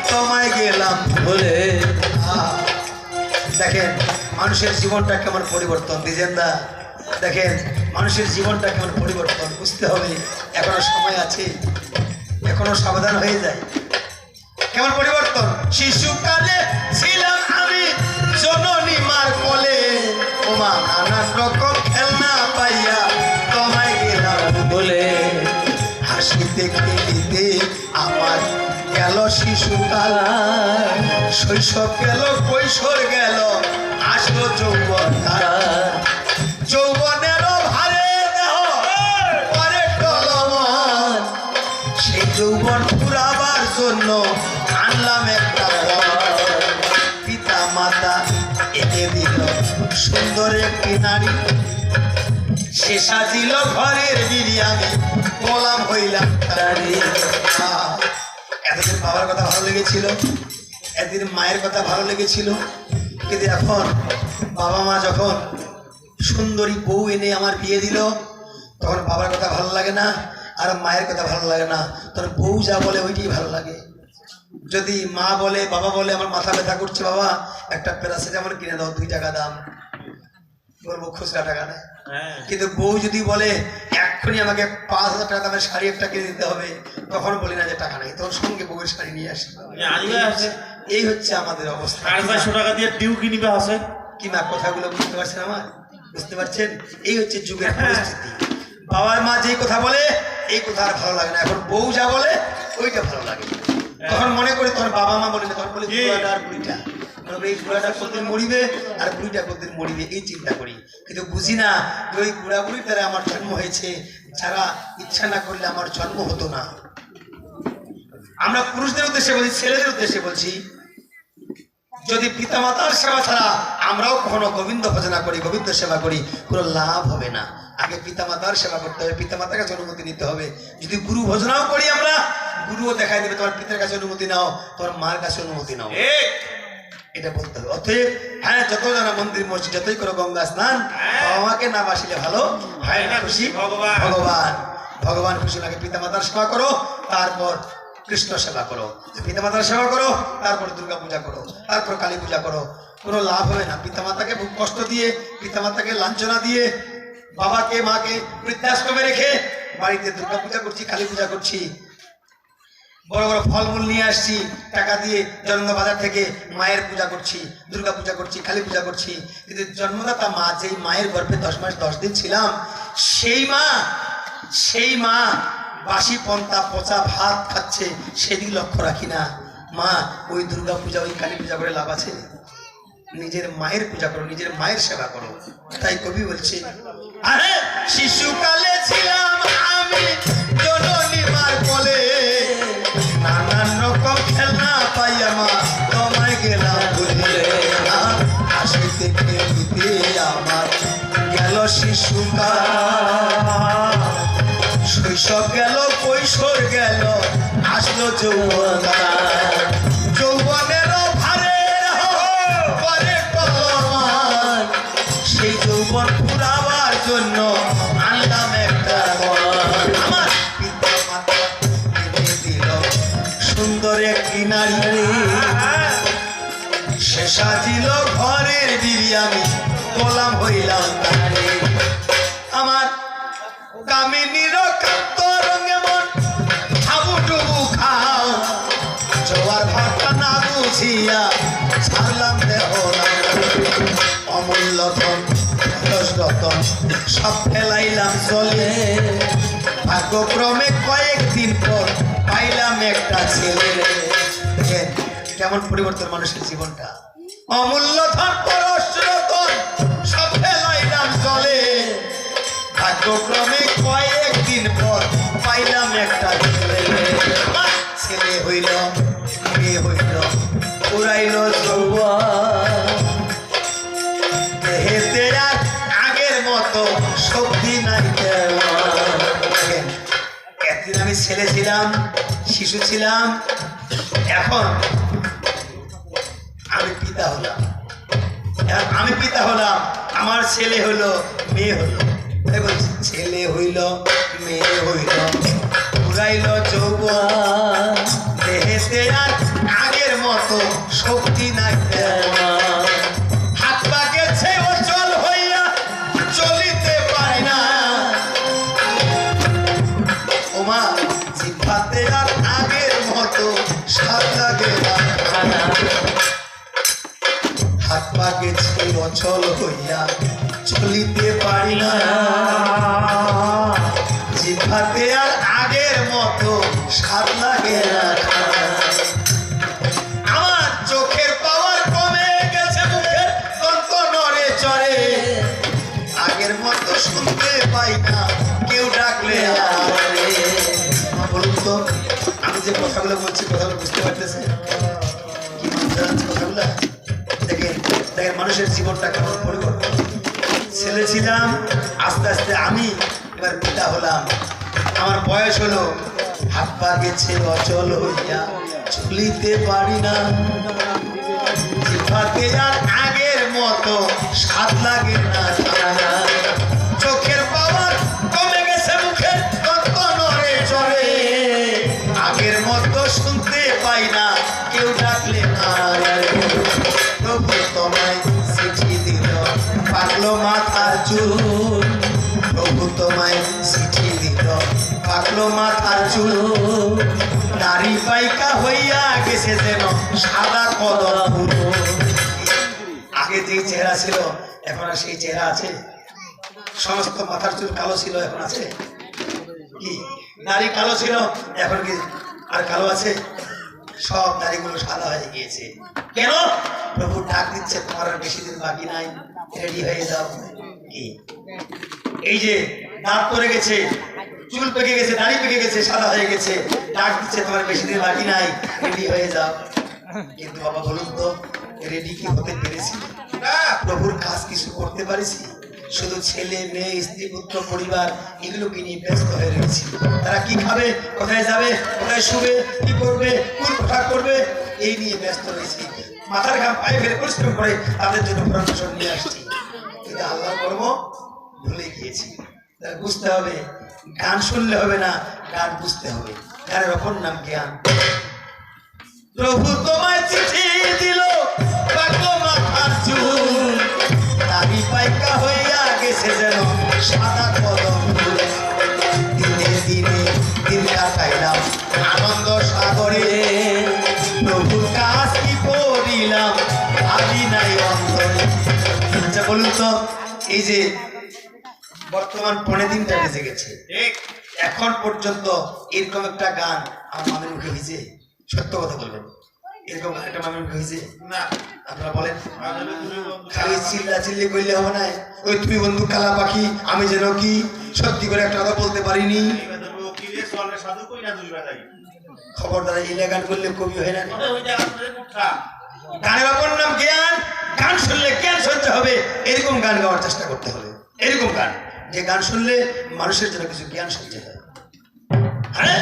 তোমায় গেলাম বলে। দেখেন মানুষের জীবনটা কেমন পরিবর্তন, দিজেন্দা দেখেন মানুষের জীবনটা কেমন পরিবর্তন, বুঝতে হবে। এখনো সময় আছে, এখনো সাবধান হয়ে যায়। কেমন পরিবর্তন? শিশুকালে ছিলাম আমি জননী মার কোলে, ওমা নানান হাসিতে খেলিতে আমার গেল শিশুকাল, শৈশব গেল কৈশোর গেল, আসলো যৌবন কাল। যৌবনেরও ভারে দেহ পরে টলমল, সেই যৌবন পুরাবার জন্য আনলাম একটা বর। পিতা মাতা এনে দিল সুন্দর একটি নারী, সে সাজিল ঘরের বিরিয়ানি, গোলাম হইলাম তারি। এতদিন বাবার কথা ভালো লেগেছিল, এতদিন মায়ের কথা ভালো লেগেছিল, কিন্তু এখন বাবা মা যখন সুন্দরী বউ এনে আমার বিয়ে দিল, তখন বাবার কথা ভালো লাগে না আর মায়ের কথা ভালো লাগে না, তখন বউ যা বলে ওইটাই ভালো লাগে। যদি মা বলে বাবা বলে আমার মাথা ব্যথা করছে, বাবা একটা প্যারাসিটামল কিনে দাও, 2 টাকা দাম, বলবো খুচরা টাকা নেয়। কিন্তু বউ যদি বলে এক্ষুনি আমাকে 5,000 টাকা দামের শাড়ি একটা কিনে দিতে হবে, তখন বলি না যে টাকা নেই, তখন সঙ্গে বউয়ের শাড়ি নিয়ে আসি। এই হচ্ছে আমাদের অবস্থা। 500 টাকা দিয়ে ডিউ কিনিবে আছে কি না, কথাগুলো বুঝতে পারছেন আমার? বুঝতে পারছেন? এই হচ্ছে যুগের পরিস্থিতি। বাবার মা যেই কথা বলে এই কথা আর ভালো লাগে না, এখন বউ যা বলে ওইটা ভালো লাগে। তখন মনে করি তখন বাবা মা বলে না, তখন বলি বুড়াটা আর বুড়িটা, এই বুড়াটা কতদিন মরিবে আর বুড়িটা কতদিন মরিবে, এই চিন্তা করি। কিন্তু বুঝি না যে ওই বুড়া বুড়ির দ্বারা আমার জন্ম হয়েছে, যারা ইচ্ছা না করলে আমার জন্ম হতো না। আমরা পুরুষদের উদ্দেশ্যে বলছি, ছেলেদের উদ্দেশ্যে বলছি, যদি পিতামাতার সেবা ছাড়া আমরাও কখনো গোবিন্দ ভজনা করি, গোবিন্দ সেবা করি, কোনো লাভ হবে না। আগে পিতামাতার সেবা করতে হবে, পিতামাতার কাছে অনুমতি নিতে হবে। যদি গুরু ভজনাও করি আমরা, গুরুও দেখাই দেবে তোমার পিতার কাছে অনুমতি নাও, তোমার মার কাছে অনুমতি নাও, এটা বলতে হবে। অতএব হ্যাঁ, যত জানা মন্দির মসজিদ যতই করো গঙ্গা স্নান, বাবা মাকে না বাসিলে ভালো হয় না খুশি ভগবান। ভগবান খুশি লাগে। পিতামাতার সেবা করো, তারপর কৃষ্ণ সেবা করো, পিতামাতার সেবা করো, তারপর দুর্গা পূজা করো, তারপর কালী পূজা করো। কোনো লাভ হবে না। পিতামাতাকে খুব কষ্ট দিয়ে, পিতামাতাকে লাঞ্ছনা দিয়ে, বাবাকে মাকে বৃদ্ধাশ্রমে রেখে বাড়িতে দুর্গা পূজা করছি, কালী পূজা করছি, বড় বড় ফলমূল নিয়ে আসছি টাকা দিয়ে জন্ম বাজার থেকে, মায়ের পূজা করছি, দুর্গা পূজা করছি, কালী পূজা করছি। কিন্তু জন্মদাতা মা, যেই মায়ের গর্ভে 10 মাস 10 দিন ছিলাম, সেই মা বাসি পন্তা পচা ভাত খাচ্ছে, সেদিক লক্ষ্য রাখি না। মা, ওই দুর্গা পূজা ওই কালী পূজা করে লাভ আছে? নিজের মায়ের পূজা করো, নিজের মায়ের সেবা করো। তাই কবি বলছে, আরে শিশুকালে ছিলাম আমি জননী মার কোলে, নানান রকম খেলনা পাইয়া মা তোমায় গেলাম ভুলে। হাসিতে খেলিতে আমার গেল শিশুকাল, শৈশব গেল কৈশোর গেল, আসলো যৌবন কাল। যৌবনেরও ভারে পরে টলমল, সেই যৌবন পুরাবার জন্য আনলাম একটা বর। আমার পিতা মাতা এনে দিল সুন্দর একটি নারী, সে সাজিল ঘরের বিরিয়ানি, গোলাম হইলাম তারি। আমার কামিনীর কাতরঙ্গে মন হাবুডুবু খাও, জোয়ার ভাটা না বুঝিয়া ছাড়লাম দেহ না। অমূল্য ধন রতন সব ফেলাইলাম চলে, ভাগ্যক্রমে কয়েকদিন পর পাইলাম একটা ছেলে। দেখেন কেমন পরিবর্তন মানুষের জীবনটা। অমূল্য ধন পরশ রতন সব ফেলাইলাম চলে, ভাগ্যক্রমে কয়েকদিন পর পাইলাম একটা ছেলে। ছেলে হইল, মেয়ে হইল, পুরাইল যৌবন, দেহেতে আর আগের মতো শক্তি নাই তেমন। একদিন আমি ছেলে ছিলাম, শিশু ছিলাম, এখন আমি পিতা হলাম। আমি পিতা হলাম, আমার ছেলে হলো, মেয়ে হলো। ছেলে হইল, মেয়ে হইল, পুরাইল যৌবন, দেহেতে আর আগের মতো শক্তি নাই তেমন। হাত পা গেছে অচল হইয়া, চলিতে পারি না। ওমা, জিহ্বাতে আর আগের মতো স্বাদ লাগে না। হাত পা গেছে অচল হইয়া, চলিতে পারি না। জিহ্বাতে আর আগের মতো স্বাদ লাগে না খায়। আমার চোখের পাওয়ার কমে গেছে, মুখের তন্ত নড়ে চড়ে, আগের মতো শুনতে পাই না কেউ ডাকলে আরে। বলুন তো, আমি যে কথাগুলো বলছি কথাগুলো বুঝতে পারতেছে কি বুঝতে পারছে কথাগুলো? দেখেন দেখেন মানুষের জীবনটা কেমন পরিবর্তন। ছেলে ছিলাম, আস্তে আস্তে আমি এবার পিতা হলাম। আমার বয়স হলো, হাত পা গেছে অচল হইয়া, চলিতে পারি না, জিহ্বাতে আর আগের মতো স্বাদ লাগে না খানা। চোখের পাওয়ার কমে গেছে, মুখের তন্ত নড়ে চড়ে, আগের মতো শুনতে পাই না কেউ ডাকলে না রে। প্রভু তোমায় চিঠি দিল পাকলো মাথার চুল, প্রভু তোমায় চিঠি দিল পাকলো মাথার চুল, নারী পাইকা হইয়া গেছে যেন সাদা কদম ফুল। আগে যে চেহারা ছিল এখন আর সেই চেহারা আছে? সমস্ত মাথার চুল কালো ছিল, এখন আছে কি? নারী কালো ছিল, এখন কি আর কালো আছে? সব নারীগুলো সাদা হয়ে গিয়েছে। কেন? প্রভু ডাক দিচ্ছে, তোমার আর বেশি দিন বাকি নাই, রেডি হয়ে যাও। কি এই যে দাঁত পড়ে গেছে, চুল পেকে গেছে, দাড়ি পেকে গেছে, সাদা হয়ে গেছে, ডাক দিচ্ছে তোমার বেশি দিন বাকি নাই, রেডি হয়ে যাও। কিন্তু বাবা বলুন তো, রেডি কি হতে পেরেছি? প্রভুর কাজ কিছু করতে পারিছি? শুধু ছেলে মেয়ে স্ত্রী পুত্র পরিবার এগুলোকে নিয়ে ব্যস্ত হয়ে রয়েছি। তারা কি খাবে, কোথায় যাবে, কোথায় শুবে, কি করবে, কোন কথা করবে, এই নিয়ে ব্যস্ত রয়েছি। মাথার ঘাম পায়ে ফেলে পরিশ্রম করে তাদের জন্য প্রফেশন নিয়ে আসছি, কিন্তু আল্লাহ কর্ম ভুলে গিয়েছি। তাই বুঝতে হবে, গান শুনলে হবে না, গান বুঝতে হবে। গানের অপর নাম জ্ঞান। প্রভু তোমায় চিঠি দিল পাকলো মাথার চুল, নারী পাইকা হইয়া গেছে যেন সাদা কদম ফুল। দিনে দিনে দিন কাটাইলাম আনন্দ সাগরে, প্রভুর কাজ কি করিলাম ভাবি নাই অন্তরে। আচ্ছা বলুন তো, এই যে বর্তমান 3:45 বেজে গেছে, এখন পর্যন্ত এরকম একটা গান আমার মামের মুখে হয়েছে? সত্য কথা বলবেন, এরকম একটা মামের মুখে হয়েছে? না, আপনারা বলেন। খালি চিল্লা চিল্লি করলে হবে না। ওই তুমি বন্ধু কালা পাখি, আমি যেন কি, সত্যি করে একটা কথা বলতে পারিনি। খবরদার ইলে গান করলে কবি হয় না। গানের অপর নাম জ্ঞান। গান শুনলে জ্ঞান সঞ্চয় হবে, এরকম গান গাওয়ার চেষ্টা করতে হবে। এরকম গান, যে গান শুনলে মানুষের জন্য কিছু জ্ঞান সঞ্চয় হয়। হ্যাঁ,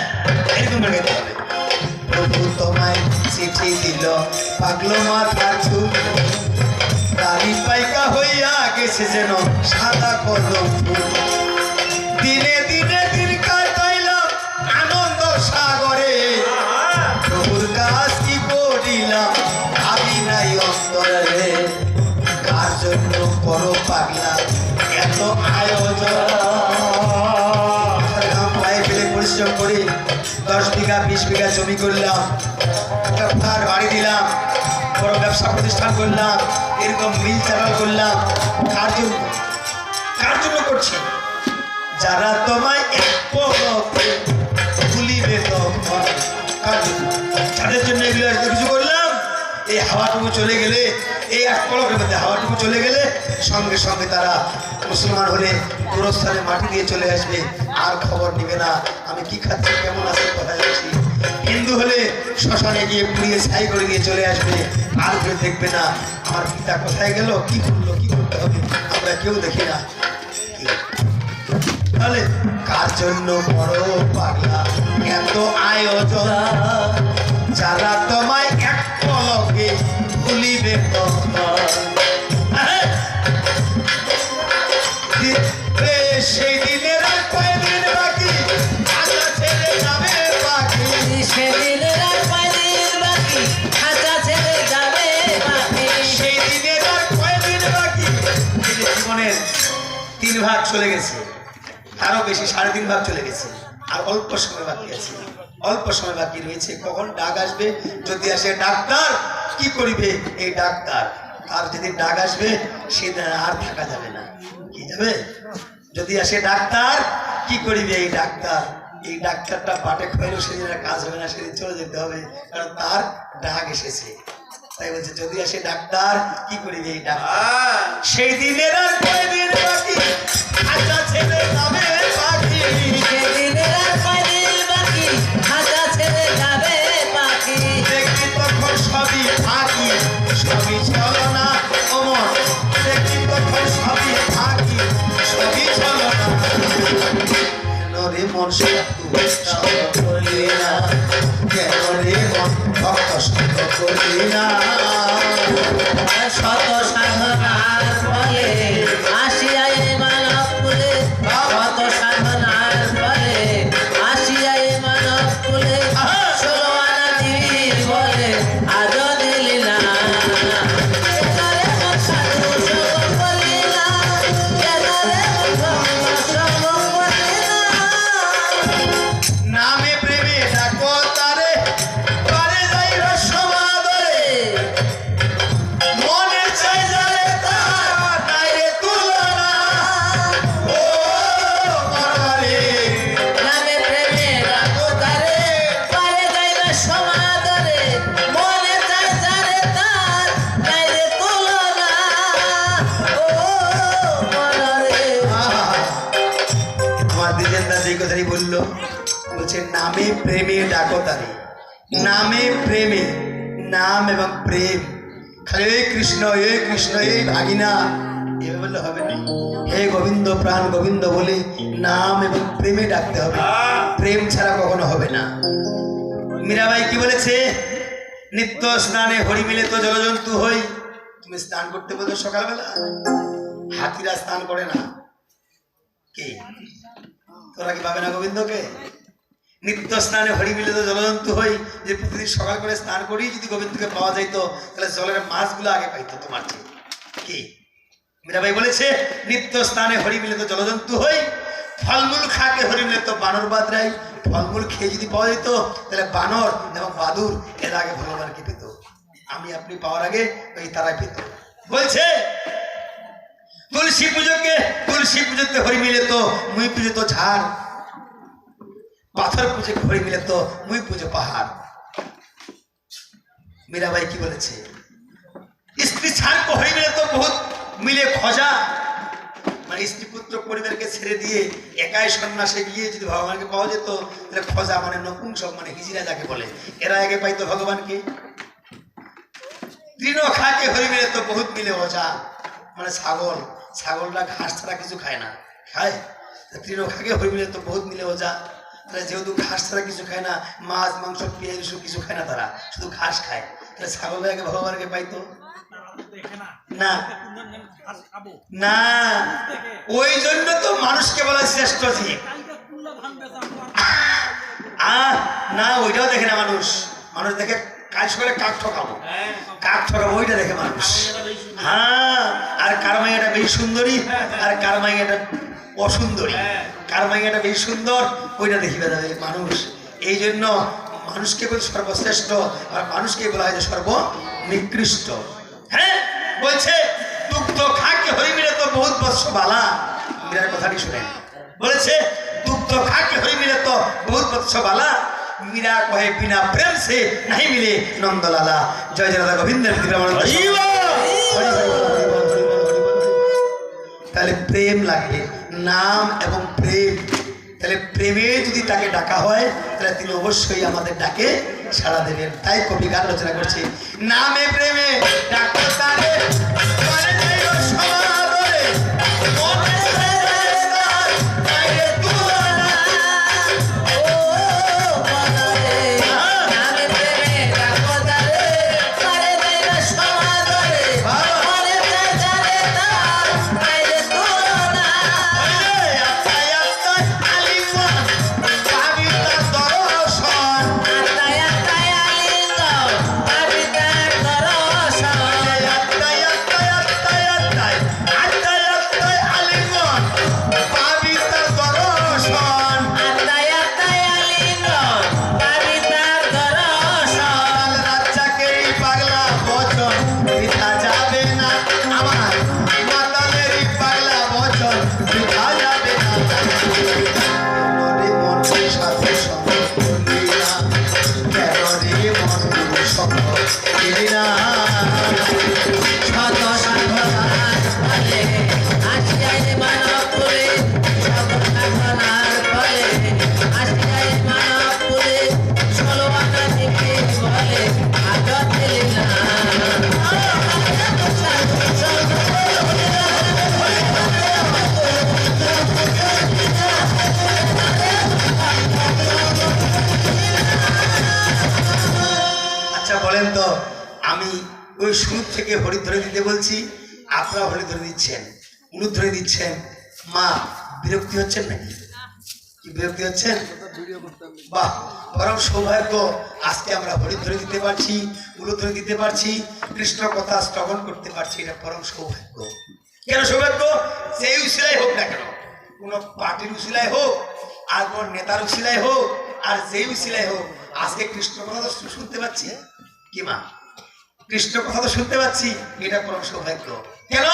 এরকম গান গাইতে হবে। প্রভু তোমায় চিঠি দিল পাগলো মাথার চুল, দাড়ি পাইকা হইয়া গেছে যেন সাদা কদম ফুল। দিনে দিনে দিন কাটাইলাম আনন্দ সাগরে, প্রভুর কাজ কি করিলাম ভাবি নাই অন্তরে। কার জন্য বড় পাগলা এত আয়োজন, পায়ে ফেলে পরিশ্রম করে 10 বিঘা 20 বিঘা জমি করলাম, একটা ফার বাড়ি দিলাম, বড় ব্যবসা প্রতিষ্ঠান করলাম, এরকম মিল চালাল করলাম। কার জন্য? কার জন্য করছি? যারা তোমায় এক পলকে ভুলিবে তখন। কার জন্য? যাদের জন্য এগুলো এত কিছু করলাম, এই হাওয়াটুকু চলে গেলে, এই এক পলকের মধ্যে হাওয়াটুকু চলে গেলে সঙ্গে সঙ্গে তারা মুসলমান হলে গোরস্থানে মাটি দিয়ে চলে আসবে, আর খবর নিবে না আমি কি খাচ্ছি, কেমন আছে, কোথায় যাচ্ছি। হিন্দু হলে শ্মশানে গিয়ে পুড়িয়ে ছাই করে দিয়ে চলে আসবে, আর কেউ দেখবে না আমার পিতা কোথায় গেল, কি করলো, কি করতে হবে, আমরা কেউ দেখি না। তাহলে কার জন্য বড় পাগলা এত আয়োজন, যারা তোমায় এক পলকে ভুলিবে তখন। সেই দিনের আর কয়দিন বাকি, আশা ছেড়ে যাবে বাকি, সেদিনের আর কয়দিন বাকি, খাঁচা ছেড়ে যাবে বাকি। সেই দিনের আর কয়দিন বাকি। জীবনের 3 ভাগ চলে গেছে, আরো বেশি 3.5 ভাগ চলে গেছে, আর অল্প সময় বাকি আছে, অল্প সময় বাকি রয়েছে। কখন ডাক আসবে? যদি আসে ডাক্তার, কি করিবে এই ডাক্তার? আর যদি ডাক আসবে সেদিন আর থাকা যাবে না। কি যাবে? যদি আসে ডাক্তার, কি করিবে এই ডাক্তার? এই ডাক্তারটা পাটে খোয়াইলো সেদিন আর কাজ হবে না, সেদিন চলে যেতে হবে, কারণ তার ডাক এসেছে। তাই বলছে যদি আসে ডাক্তার কি করিবে এই ডাক্তার? সেই দিনের আর কয়দিন বাকি, আচ্ছা ছেলে যাবে পাখি। সেদিনের আর কয়দিন বাকি, খাঁচা ছেড়ে যাবে পাখি। দেখি তখন সবই ফাঁকি, সবই ছলনা অমর। দেখি তখন সবই ফাঁকি, সবই ছলনা। কেন রে মন সঙ্গ করলি না, কেন রে মন ভক্ত সঙ্গ করলি না? শত সাধনার ফলে আসিয়াই মানব কুলে, শত সাধনার ফলে আসিয়াই মানব কুলে। 16 আনা দিবি বলে আজও দিলি না। কেন রে মন সাধু সঙ্গ করলি না, কেন রে মন ভক্ত সঙ্গ করলি না। নামে প্রেমে ডাকো তারে, পারে যাই রসমাদরে। মনে চাই যারে তার নাই রে তুলনা। ও মরারে নামে প্রেমে রাখো তারে, পারে যাইবে সমাদরে। মনে চাই যারে তার নাই রে তুলনা। ও মনরে আমার দ্বিজেন্দা যে কথাই বললো, বলছে নামে প্রেমে ডাকো তারে। নামে প্রেমে, নাম এবং প্রেম, খালি এই কৃষ্ণ এই কৃষ্ণ এই ভাগিনা এভাবে বললে হবে না। হে গোবিন্দ প্রাণ গোবিন্দ বলে নাম এবং প্রেমে ডাকতে হবে, প্রেম ছাড়া কখনো হবে না। মীরাবাই কি বলেছে? নিত্য স্নানে হরি মিলে তো জলজন্তু হই। তুমি স্নান করতে বলছো সকালবেলা, হাতিরা স্নান করে না। কে তোরা কি পাবে না গোবিন্দকে? নিত্য স্নানে হরি মিলে তো জলজন্তু হই, যে প্রতিদিন সকাল করে স্নান করি যদি গোবিন্দকে পাওয়া যাইতো তাহলে জলের মাছগুলো আগে পাইতো তোমার চেয়ে। কি মীরাবাই বলেছে? নিত্য স্নানে হরি মিলে তো জলজন্তু হই, ফলমূল খাকে হরি মিলে তো বানর বাদরাই। ফলমূল খেয়ে যদি পাওয়া যেত তাহলে বানর এবং বাদুর এর আগে ভগবানকে পেত, আমি আপনি পাওয়ার আগে ওই তারাই পেত। বলছে তুলসী পুজোতে হরি মিলে তো মুই পুজো তো ঝাড়, পাথর পুজো হরি মিলে তো মুই পুজো পাহাড়। মীরাবাই কি বলেছে? স্ত্রী ছাড় কো হরি মিলে তো বহুত মিলে খোঁজা। মানে স্ত্রী পুত্র পরিবারকে ছেড়ে দিয়ে একাই সন্ন্যাসে গিয়ে যদি ভগবানকে পাওয়া যেত তাহলে খোঁজা মানে নপুংসক মানে হিজিরা যাকে বলে, এরা আগে পাইতো ভগবানকে। তৃণ খাকে হরি মিলে তো বহুত মিলে ওজা, মানে ছাগল, ছাগলরা ঘাস ছাড়া কিছু খায় না, খায় তৃণ খাকে হরি মিলে তো বহুত মিলে ওজা। তাহলে যেহেতু ঘাস ছাড়া কিছু খায় না, মাছ মাংস পেঁয়াজ রসুন কিছু খায় না, তারা শুধু ঘাস খায়, তাহলে ছাগলরা আগে ভগবানকে পাইতো দেখে না না। ঘাস খাবো না, ওই জন্য তো মানুষকে বলা শ্রেষ্ঠ জীব। কালকে কুল্লা ধান বেচা না ওইটাও দেখে না মানুষ, মানুষ দেখে কাজ করে কাক ঠকাবো, কাক ঠকাবো ওইটা দেখে মানুষ। হ্যাঁ, আর কার মাইয়াটা বেশি সুন্দরী আর কার মাইয়াটা অসুন্দরী, কার মাইয়াটা বেশি সুন্দর ওইটা দেখিবে যাবে মানুষ। এই জন্য মানুষকে বলে সর্বশ্রেষ্ঠ আর মানুষকে বলা হয় যে সর্বনিকৃষ্ট। হ্যাঁ বলছে দুগ্ধ খাকে হরি মিলে তো বহুত বৎস বালা। মীরার কথাটি শুনেন, বলেছে দুগ্ধ খাকে হরি মিলে তো বহুত বৎস বালা। মীরা কহে বিনা প্রেম সে नहीं मिले नंदलाला। जय जय राधा गोविंद। তাহলে প্রেম লাগবে, নাম এবং প্রেম। তাহলে প্রেমে যদি তাকে ডাকা হয় তাহলে তিনি অবশ্যই আমাদের ডাকে সাড়া দেবেন। তাই কবি গান রচনা করছে নামে প্রেমে ডাকো তারে, পারে যাই রসমাদরে। মনে চাই যারে তার নাই রে তুলনা। ও মনরে নামে প্রেমে রাখো তারে, পারে যাইবে সমাদরে। মনে চাই যারে তার নাই রে তুলনা। আত্মায় আত্মায় আলিঙ্গন, পাবি তার দর্শন। আত্মায় আত্মায় আলিঙ্গ, পাবি তার দর্শন। আত্মায় আত্মায় আত্মায় আত্মায় আত্মায় আত্মায় আলিঙ্গন, বলি না শত সাধনার ফলে আসিয়াই মানব কুলে শত সাধনার ফলে আসিয়াই মানব কুলে 16 আনা দিকে বলে আজ দিলি না আচ্ছা বলেন তো আমি ওই শুরু থেকে হরি ধরে দিতে বলছি আপনারা হরি ধরে দিচ্ছেন উলু ধরে দিচ্ছেন মা বিরক্তি হচ্ছেন নাকি কি বিরক্তি হচ্ছেন বাহ বরং সৌভাগ্য আজকে আমরা হরি ধরে দিতে পারছি উলু ধরে দিতে পারছি কৃষ্ণ কথা শ্রবণ করতে পারছি এটা পরম সৌভাগ্য কেন সৌভাগ্য সেই উশিলাই হোক না কেন কোনো পার্টির উশিলাই হোক আর কোন নেতার উশিলাই হোক আর যেই উশিলাই হোক আজকে কৃষ্ণ কথা তো শুনতে পাচ্ছি কি মা কৃষ্ণ কথা তো শুনতে পাচ্ছি এটা পরম সৌভাগ্য কেন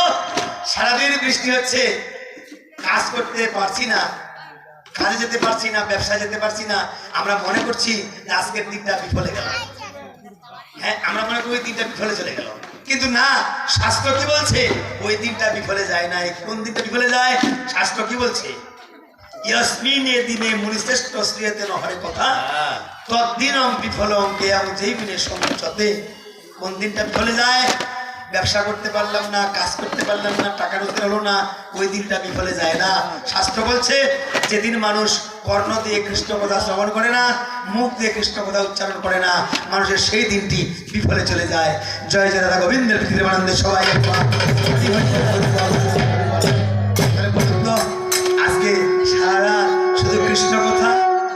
সারাদিন বৃষ্টি হচ্ছে কাজ করতে পারছি না কাজে যেতে পারছি না ব্যবসায় যেতে পারছি না আমরা মনে করছি যে আজকের দিনটা বিফলে গেল হ্যাঁ আমরা মনে করি ওই দিনটা বিফলে চলে গেল কিন্তু না শাস্ত্র কি বলছে ওই দিনটা বিফলে যায় না কোন দিনটা বিফলে যায় শাস্ত্র কি বলছে ইয়াসমিনে দিনে মুনিশ্রেষ্ঠ শ্রীয়তে নহরে কথা তদ্দিনম বিফলম কেয়াম জৈবিনে সমুচতে কোন দিনটা বিফলে যায় ব্যবসা করতে পারলাম না কাজ করতে পারলাম না টাকা রোজগার হলো না ওই দিনটা বিফলে যায় না শাস্ত্র বলছে যেদিন মানুষ কর্ণ দিয়ে কৃষ্ণ কথা শ্রবণ করে না মুখ দিয়ে কৃষ্ণ কথা উচ্চারণ করে না মানুষের সেই দিনটি বিফলে চলে যায় জয় জয় রাধা গোবিন্দের কৃপানন্দে সবাই আজকে সারা শুধু কৃষ্ণ কথা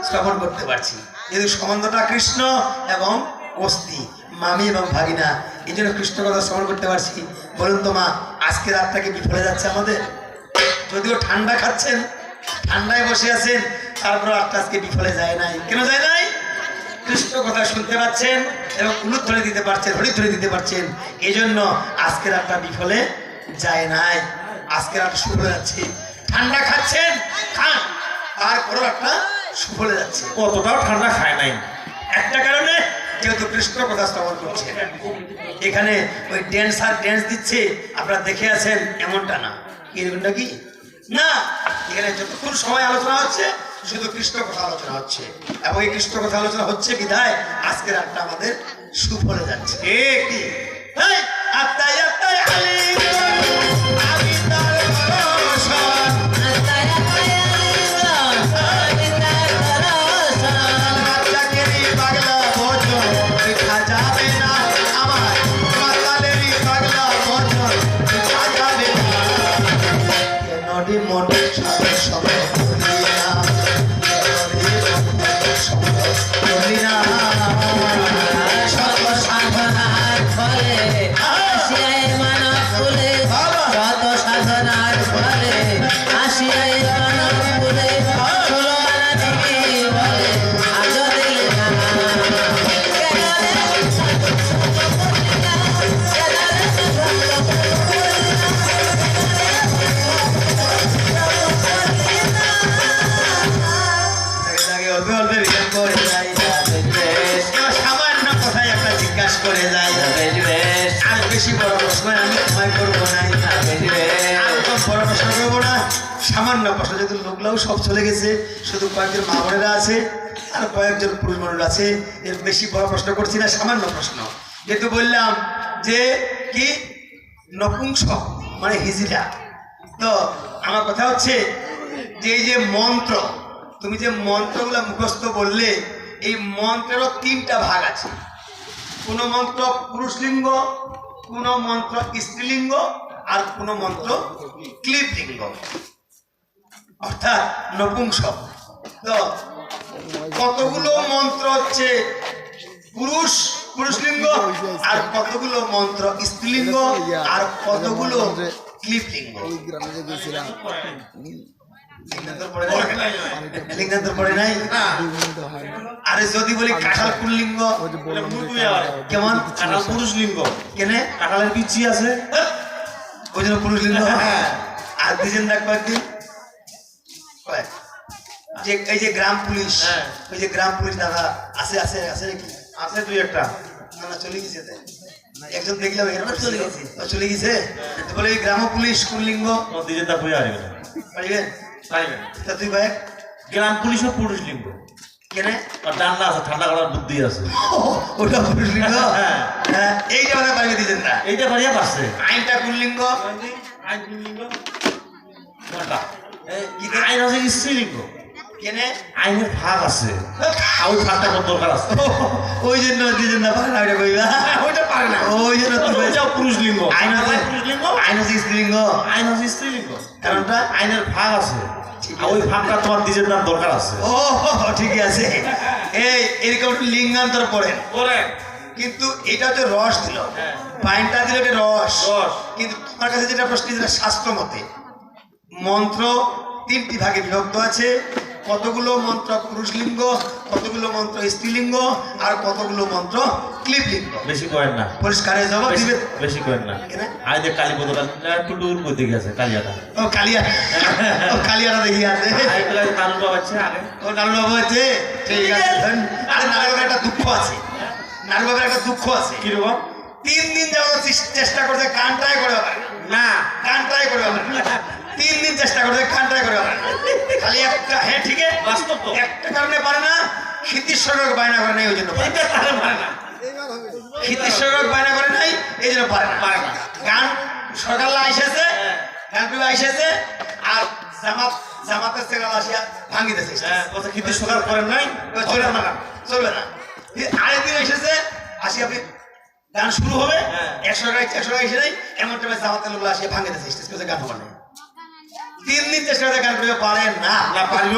শ্রবণ করতে পারছি যেহেতু সম্বন্ধটা কৃষ্ণ এবং অস্থি মামি এবং ভাগিনা এই জন্য কৃষ্ণ কথা শ্রবণ করতে পারছি বলুন তো মা আজকে রাতটাকে বিফলে যাচ্ছে আমাদের যদিও ঠান্ডা খাচ্ছেন ঠান্ডায় বসে আছেন তারপর রাতটা আজকে বিফলে যায় নাই কেন যায় নাই কৃষ্ণ কথা শুনতে পাচ্ছেন এবং উলুদ ধরে দিতে পারছেন হরি ধরে দিতে পারছেন এই জন্য আজকে রাতটা বিফলে যায় নাই আজকে রাতটা সুফলে যাচ্ছে ঠান্ডা খাচ্ছেন খান তারপরও একটা সুফলে যাচ্ছে কতটাও ঠান্ডা খায় নাই একটা কারণে যেহেতু কৃষ্ণ কথা শ্রবণ করছে এখানে ওই ড্যান্সার ড্যান্স দিচ্ছে আপনারা দেখে আছেন এমনটা না এরকমটা কি না এখানে যতক্ষণ সময় আলোচনা হচ্ছে শুধু কৃষ্ণ কথা আলোচনা হচ্ছে এবং এই কৃষ্ণ কথা আলোচনা হচ্ছে বিধায় আজকের রাতটা আমাদের সুফলে যাচ্ছে কি এই, আত্মায় আত্মায় আলী, আমি তার ভরসা। বাচ্চাকেরই পাগলা ভোজন দেখা যাবে না আমার মাতালেরই পাগলা ভোজন দেখা যাবে না কেন রে মনে সাথে সবাই বলি না কেন রে মনে সবাই বলি না শত সাধনার ফলে আসিয়াই মানব কুলে শত সাধনার ফলে আসিয়াই মানব কুলে 16 আনা দিকে বলে আজ দিলি না আগে অল্পে অল্পে বিরাম করে যাই এবার সামান্য কথাই একটা জিজ্ঞাসা করে যাই আর বেশি বড় প্রশ্ন আমি তোমায় করবো নাই আর কম বড় প্রশ্ন করবো না সামান্য প্রশ্ন যেহেতু লোকলাও সব চলে গেছে শুধু কয়েকজন মা বোনেরা আছে আর কয়েকজন পুরুষ মানুষ আছে এর বেশি বড় প্রশ্ন করছি না সামান্য প্রশ্ন যেহেতু বললাম যে কি নপুংসক মানে হিজড়া তো আমার কথা হচ্ছে যে এই যে মন্ত্র তুমি যে মন্ত্রগুলো মুখস্থ বললে এই মন্ত্রেরও 3টা ভাগ আছে কোন মন্ত্র পুরুষলিঙ্গ কোন মন্ত্র স্ত্রীলিঙ্গ আর কোন মন্ত্র ক্লিবলিঙ্গ অর্থাৎ নপুংসক তো কতগুলো মন্ত্র হচ্ছে পুরুষলিঙ্গ আর কতগুলো মন্ত্র স্ত্রীলিঙ্গ আর কতগুলো ক্লিবলিঙ্গ লিঙ্গান্তর পড়ে নাই আরে যদি বলি কাঁঠাল পুল্লিঙ্গ কেমন কাঁঠাল পুরুষ লিঙ্গ কেনে কাঁঠালের বিচি আছে ওই জন্য পুরুষ লিঙ্গ আর দিয়েছেন দেখ কয়েকদিন যে এই যে গ্রাম পুলিশ ওই যে গ্রাম পুলিশ দাদা আছে আছে আছে নাকি আছে 2-1টা না না চলে গেছে একজন দেখলাম এখানে চলে গেছে। ও, চলে গেছে তো বলে এই গ্রাম পুলিশ কুলিঙ্গ ও দিজের দা কই আসবে পারিবেন পাইবেন তা তুই কয়েক গ্রাম পুলিশ ও পুরুষ লিঙ্গ কেনে আর ডান্ডা আছে ঠান্ডা করার বুদ্ধি আছে ওটা পুরুষ লিঙ্গ হ্যাঁ। হ্যাঁ এইটা মানে পারিবে দিতেন না এইটা বাড়িয়া পাচ্ছে আইনটা কুলিঙ্গ আইন কোন লিঙ্গ কোনটা কি আইন আছে স্ত্রীলিঙ্গ কেনে আইনের ভাগ আছে আর ওই ভাগটা কোন দরকার আছে ওই জন্য দিতেন না পারে না ওইটা কইবা ওইটা পারে না ওই জন্য তুই ওইটাও পুরুষ লিঙ্গ আইন আছে পুরুষ লিঙ্গ আইন আছে স্ত্রীলিঙ্গ আইন আছে স্ত্রীলিঙ্গ কারণটা আইনের ভাগ আছে আর ওই ভাগটা তোমার নিজের নাম দরকার আছে ও ঠিকই আছে এই এরকম একটু লিঙ্গান্তর পড়েন করে কিন্তু এটা হচ্ছে রস দিল হ্যাঁ। পাইনটা দিল এটা রস রস। কিন্তু তোমার কাছে যেটা প্রশ্ন যেটা শাস্ত্র মতে মন্ত্র 3টি ভাগে বিভক্ত আছে কতগুলো মন্ত্র পুরুষ লিঙ্গ কতগুলো মন্ত্র স্ত্রীলিঙ্গ আর কতগুলো মন্ত্র ক্লিপলিঙ্গ বেশি করেন না পরিষ্কারে জবাব দিবে বেশি করেন না কেন? আইনের কালীপদ একটু দূর করতে গেছে কালিয়াটা ও কালিয়া ও কালিয়াটা দেখি আছে আইগুলা তালুকা বাচ্চা আগে ও নারুবাবু আছে ঠিক আছে আরে নারুবাবুর একটা দুঃখ আছে নারুবাবুর একটা দুঃখ আছে কিরকম 3 দিন যাবত চেষ্টা করছে কানটাই করে পারে না না কানটাই করে পারে না 3 দিন চেষ্টা করছে কানটাই করে পারে না খালি একটা হ্যাঁ ঠিক আছে বাস্তব তো একটা কারণে পারে না ক্ষিতিশ্বরক বায়না করে নাই ওই জন্য পারে না। এইটা তাহলে পারে না ক্ষিতিশ্বরক বায়না করে নাই এই জন্য পারে না পারে না। গান সকালে এসেছে গান পিবা এসেছে আর জামাতের সেগাল আসিয়া ভাঙিতেছে কথা কিন্তু স্বীকার করেন নাই চলবে না চলবে না আরেকদিন এসেছে আসি আপনি গান শুরু হবে হ্যাঁ। 100 টাকা এসে নাই এমন টাইমে জামাতের লোক আসিয়া ভাঙিতেছে স্টেজ করে গান হবে না 3 দিন চেষ্টা করে গান করতে পারেন না না পারিব